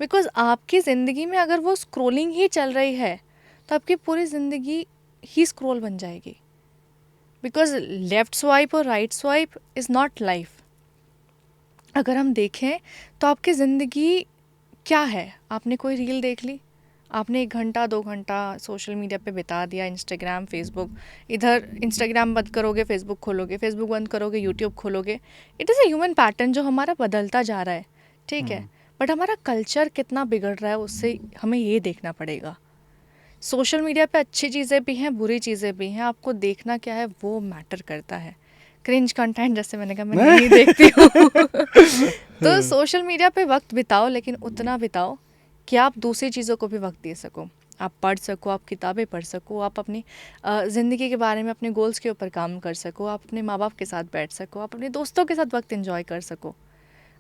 बिकॉज आपकी ज़िंदगी में अगर वो स्क्रॉलिंग ही चल रही है तो आपकी पूरी ज़िंदगी ही स्क्रॉल बन जाएगी। बिकॉज लेफ़्ट स्वाइप और right swipe is not life. अगर हम देखें तो आपकी ज़िंदगी क्या है, आपने कोई रील देख ली, आपने 1 घंटा 2 घंटा सोशल मीडिया पे बिता दिया, इंस्टाग्राम फेसबुक, इधर इंस्टाग्राम बंद करोगे फेसबुक खोलोगे, फेसबुक बंद करोगे यूट्यूब खोलोगे। It is a human pattern जो हमारा बदलता जा रहा है, ठीक है, बट हमारा कल्चर कितना बिगड़ रहा है उससे हमें ये देखना पड़ेगा। सोशल मीडिया पे अच्छी चीज़ें भी हैं, बुरी चीज़ें भी हैं, आपको देखना क्या है वो मैटर करता है। क्रिंज कंटेंट जैसे मैंने कहा मैं नहीं देखती हूँ तो सोशल मीडिया पे वक्त बिताओ, लेकिन उतना बिताओ कि आप दूसरी चीज़ों को भी वक्त दे सको, आप पढ़ सको, आप किताबें पढ़ सको, आप अपनी ज़िंदगी के बारे में अपने गोल्स के ऊपर काम कर सको, आप अपने माँ बाप के साथ बैठ सको, आप अपने दोस्तों के साथ वक्त एंजॉय कर सको।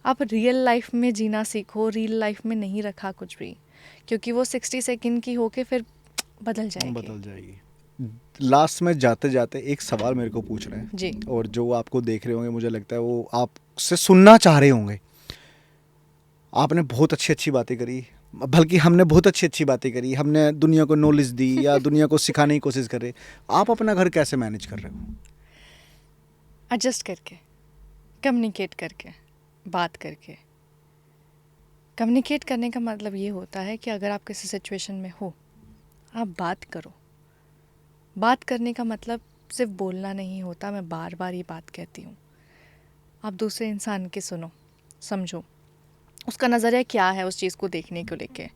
आप रियल लाइफ में जीना सीखो, रियल लाइफ में नहीं रखा कुछ भी, क्योंकि वो 60 सेकेंड की होके फिर बदल जाएगी। लास्ट में जाते जाते एक सवाल मेरे को पूछ रहे हैं जी। और जो आपको देख रहे होंगे मुझे लगता है वो आपसे सुनना चाह रहे होंगे। आपने बहुत अच्छी अच्छी बातें करी, बल्कि हमने बहुत अच्छी अच्छी बातें करी, हमने दुनिया को नॉलेज दी या दुनिया को सिखाने की कोशिश कर रहे। आप अपना घर कैसे मैनेज कर रहे हो? एडजस्ट करके, कम्युनिकेट करके, बात करके। कम्युनिकेट करने का मतलब ये होता है कि अगर आप किसी सिचुएशन में हो, आप बात करो। बात करने का मतलब सिर्फ बोलना नहीं होता, मैं बार बार ये बात कहती हूँ। आप दूसरे इंसान की सुनो, समझो, उसका नज़रिया क्या है उस चीज़ को देखने को लेके।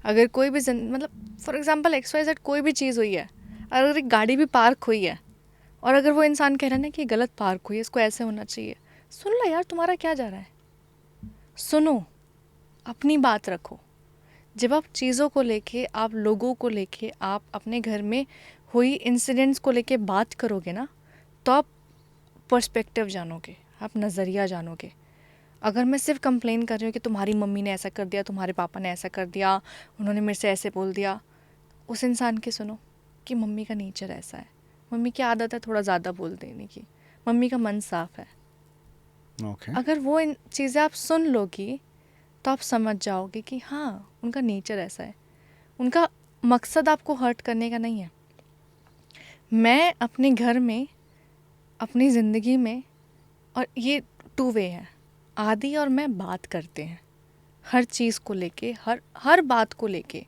अगर कोई भी मतलब फॉर एग्जांपल XYZ कोई भी चीज़ हुई है, अगर एक गाड़ी भी पार्क हुई है और अगर वो इंसान कह रहा है ना कि गलत पार्क हुई है, इसको ऐसे होना चाहिए, सुन लो यार, तुम्हारा क्या जा रहा है, सुनो, अपनी बात रखो। जब आप चीज़ों को लेके, आप लोगों को लेके, आप अपने घर में हुई इंसिडेंट्स को लेके बात करोगे ना, तो आप पर्सपेक्टिव जानोगे, आप नज़रिया जानोगे। अगर मैं सिर्फ कंप्लेन कर रही हूँ कि तुम्हारी मम्मी ने ऐसा कर दिया, तुम्हारे पापा ने ऐसा कर दिया, उन्होंने मेरे से ऐसे बोल दिया, उस इंसान की सुनो कि मम्मी का नेचर ऐसा है, मम्मी की आदत है थोड़ा ज़्यादा बोल देने की, मम्मी का मन साफ है। अगर वो इन चीज़ें आप सुन लोगी तो आप समझ जाओगे कि हाँ, उनका नेचर ऐसा है, उनका मकसद आपको हर्ट करने का नहीं है। मैं अपने घर में, अपनी ज़िंदगी में, और ये 2 वे है, आदि और मैं बात करते हैं हर चीज़ को लेके, हर बात को लेके।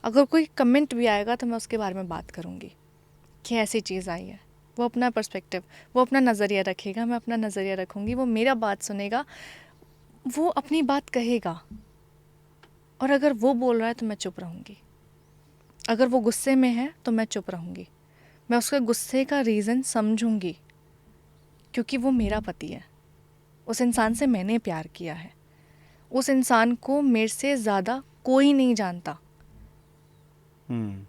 अगर कोई कमेंट भी आएगा तो मैं उसके बारे में बात करूँगी कि ऐसी चीज़ आई है। वो अपना पर्सपेक्टिव, वो अपना नज़रिया रखेगा, मैं अपना नज़रिया रखूँगी, वो मेरा बात सुनेगा, वो अपनी बात कहेगा, और अगर वो बोल रहा है तो मैं चुप रहूँगी। अगर वो गुस्से में है तो मैं चुप रहूँगी, मैं उसके गुस्से का रीज़न समझूँगी, क्योंकि वो मेरा पति है, उस इंसान से मैंने प्यार किया है, उस इंसान को मेरे से ज़्यादा कोई नहीं जानता।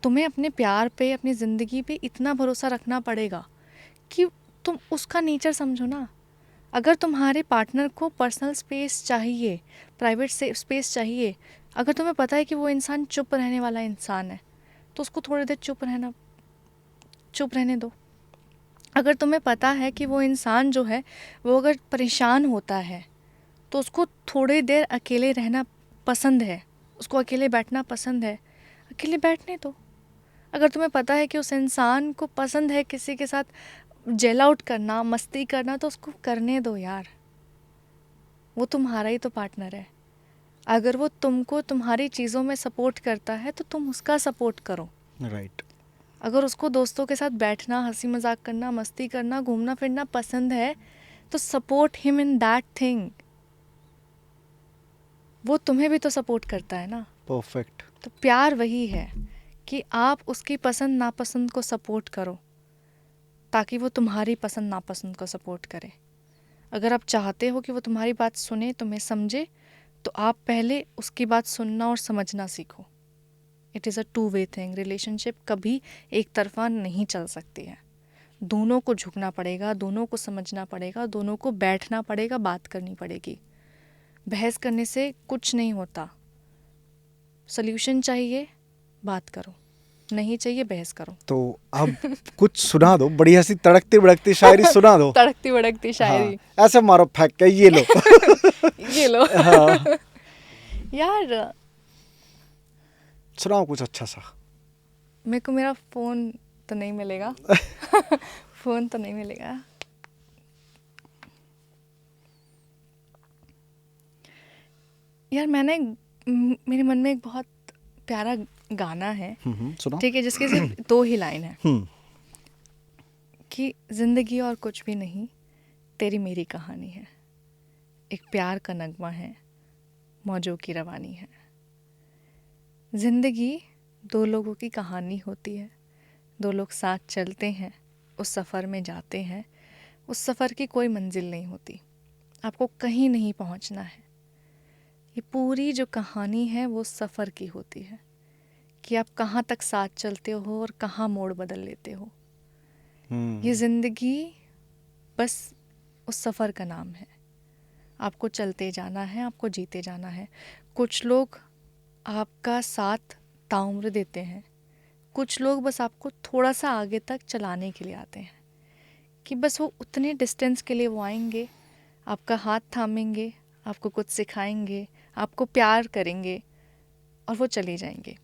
तुम्हें अपने प्यार पे, अपनी ज़िंदगी पे इतना भरोसा रखना पड़ेगा कि तुम उसका नेचर समझो ना। अगर तुम्हारे पार्टनर को पर्सनल स्पेस चाहिए, प्राइवेट स्पेस चाहिए, अगर तुम्हें पता है कि वो इंसान चुप रहने वाला इंसान है, तो उसको थोड़ी देर चुप रहने दो। अगर तुम्हें पता है कि वो इंसान जो है वो अगर परेशान होता है तो उसको थोड़ी देर अकेले रहना पसंद है, उसको अकेले बैठना पसंद है, अकेले बैठने दो। अगर तुम्हें पता है कि उस इंसान को पसंद है किसी के साथ जेल आउट करना, मस्ती करना, तो उसको करने दो यार, वो तुम्हारा ही तो पार्टनर है। अगर वो तुमको तुम्हारी चीज़ों में सपोर्ट करता है तो तुम उसका सपोर्ट करो। राइट। अगर उसको दोस्तों के साथ बैठना, हंसी मजाक करना, मस्ती करना, घूमना फिरना पसंद है तो support him in that thing. वो तुम्हें भी तो सपोर्ट करता है ना। परफेक्ट। तो प्यार वही है कि आप उसकी पसंद नापसंद को सपोर्ट करो ताकि वो तुम्हारी पसंद नापसंद को सपोर्ट करे। अगर आप चाहते हो कि वो तुम्हारी बात सुने, तुम्हें समझे, तो आप पहले उसकी बात सुनना और समझना सीखो। It is a two way thing. Relationship कभी एक तरफा नहीं चल सकती है। दोनों को झुकना पड़ेगा, दोनों को समझना पड़ेगा, दोनों को बैठना पड़ेगा, बात करनी पड़ेगी। बहस करने से कुछ नहीं होता। सल्यूशन चाहिए, बात करो, नहीं चाहिए बहस करो। तो अब कुछ सुना दो, बढ़िया सी तड़कती भड़कती शायरी सुना दो। तड़कती भड़कती शायरी। हाँ, ऐसे मारो फेंक के, ये लो। ये लो। हाँ, यार सुनाओ कुछ अच्छा सा। मेरे को मेरा फोन तो नहीं मिलेगा। फोन तो नहीं मिलेगा। यार मैंने मेरे मन में एक बहुत प्यारा गाना है, सुनाओ। ठीक है, जिसके सिर्फ 2 ही लाइन है कि जिंदगी और कुछ भी नहीं, तेरी मेरी कहानी है, एक प्यार का नगमा है, मौजों की रवानी है। जिंदगी 2 लोगों की कहानी होती है। 2 लोग साथ चलते हैं, उस सफ़र में जाते हैं। उस सफ़र की कोई मंजिल नहीं होती, आपको कहीं नहीं पहुंचना है। ये पूरी जो कहानी है वो सफ़र की होती है कि आप कहाँ तक साथ चलते हो और कहाँ मोड़ बदल लेते हो। ये ज़िंदगी बस उस सफ़र का नाम है। आपको चलते जाना है, आपको जीते जाना है। कुछ लोग आपका साथ ताउम्र देते हैं, कुछ लोग बस आपको थोड़ा सा आगे तक चलाने के लिए आते हैं कि बस वो उतने डिस्टेंस के लिए वो आएंगे, आपका हाथ थामेंगे, आपको कुछ सिखाएंगे, आपको प्यार करेंगे और वो चले जाएंगे।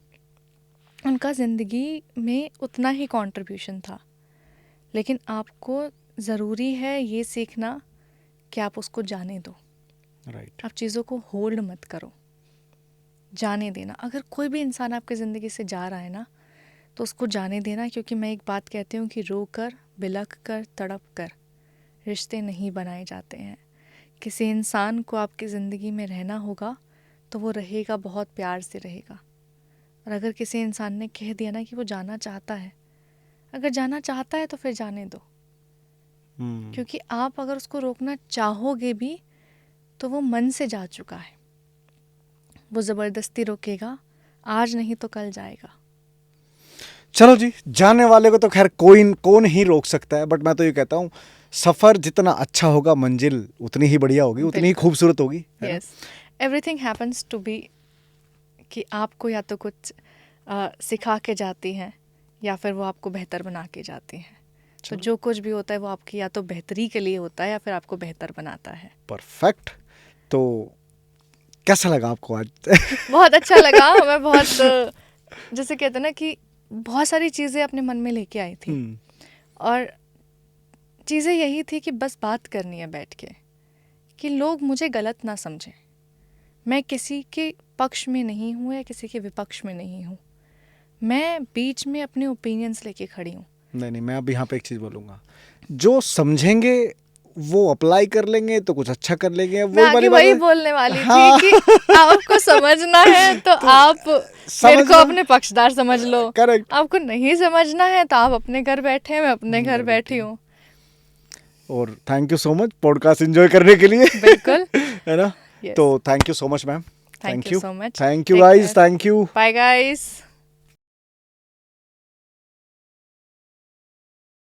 उनका ज़िंदगी में उतना ही कंट्रीब्यूशन था, लेकिन आपको ज़रूरी है ये सीखना कि आप उसको जाने दो। राइट। आप चीज़ों को होल्ड मत करो, जाने देना। अगर कोई भी इंसान आपकी ज़िंदगी से जा रहा है ना, तो उसको जाने देना, क्योंकि मैं एक बात कहती हूँ कि रो कर, बिलख कर, तड़प कर रिश्ते नहीं बनाए जाते हैं। किसी इंसान को आपकी ज़िंदगी में रहना होगा तो वो रहेगा, बहुत प्यार से रहेगा। और अगर किसी इंसान ने कह दिया ना कि वो जाना चाहता है, अगर जाना चाहता है तो फिर जाने दो। क्योंकि आप अगर उसको रोकना चाहोगे भी तो वो मन से जा चुका है। वो ज़बरदस्ती रोकेगा, आज नहीं तो कल जाएगा। चलो जी, जाने वाले को तो खैर कौन ही रोक सकता है, बट मैं तो ये कहता हूँ सफ़र जितना अच्छा होगा, मंजिल उतनी ही बढ़िया होगी, उतनी ही खूबसूरत होगी। Yes, everything happens to be कि आपको या तो कुछ सिखा के जाती हैं या फिर वो आपको बेहतर बना के जाती हैं। तो जो कुछ भी होता है वो आपकी या तो बेहतरी के लिए होता है या फिर आपको बेहतर बनाता है। परफेक्ट। तो कैसा लगा आपको आज? बहुत अच्छा लगा। मैं बहुत जैसे कहते हैं ना कि बहुत सारी चीज़ें अपने मन में लेके आई थी और चीज़ें यही थी कि बस बात करनी है बैठ के, कि लोग मुझे गलत ना समझें। मैं किसी के पक्ष में नहीं हूँ या किसी के विपक्ष में नहीं हूँ, मैं बीच में अपने ओपिनियंस लेके खड़ी हूँ। नहीं, मैं अब यहाँ पे एक चीज़ बोलूँगा, जो समझेंगे वो अप्लाई कर लेंगे तो कुछ अच्छा कर लेंगे। मैं आगे वही बोलने वाली थी कि आपको समझना है तो आप मेरे को अपने पक्षदार समझ लो। करेक्ट। आपको नहीं समझना है तो आप अपने घर बैठे हैं, मैं अपने घर बैठी हूँ। और thank you so much podcast enjoy करने के लिए। बिल्कुल। है ना? Yes. तो thank you so much ma'am. Thank you so much. Thank you Take guys, care. Thank you. Bye guys.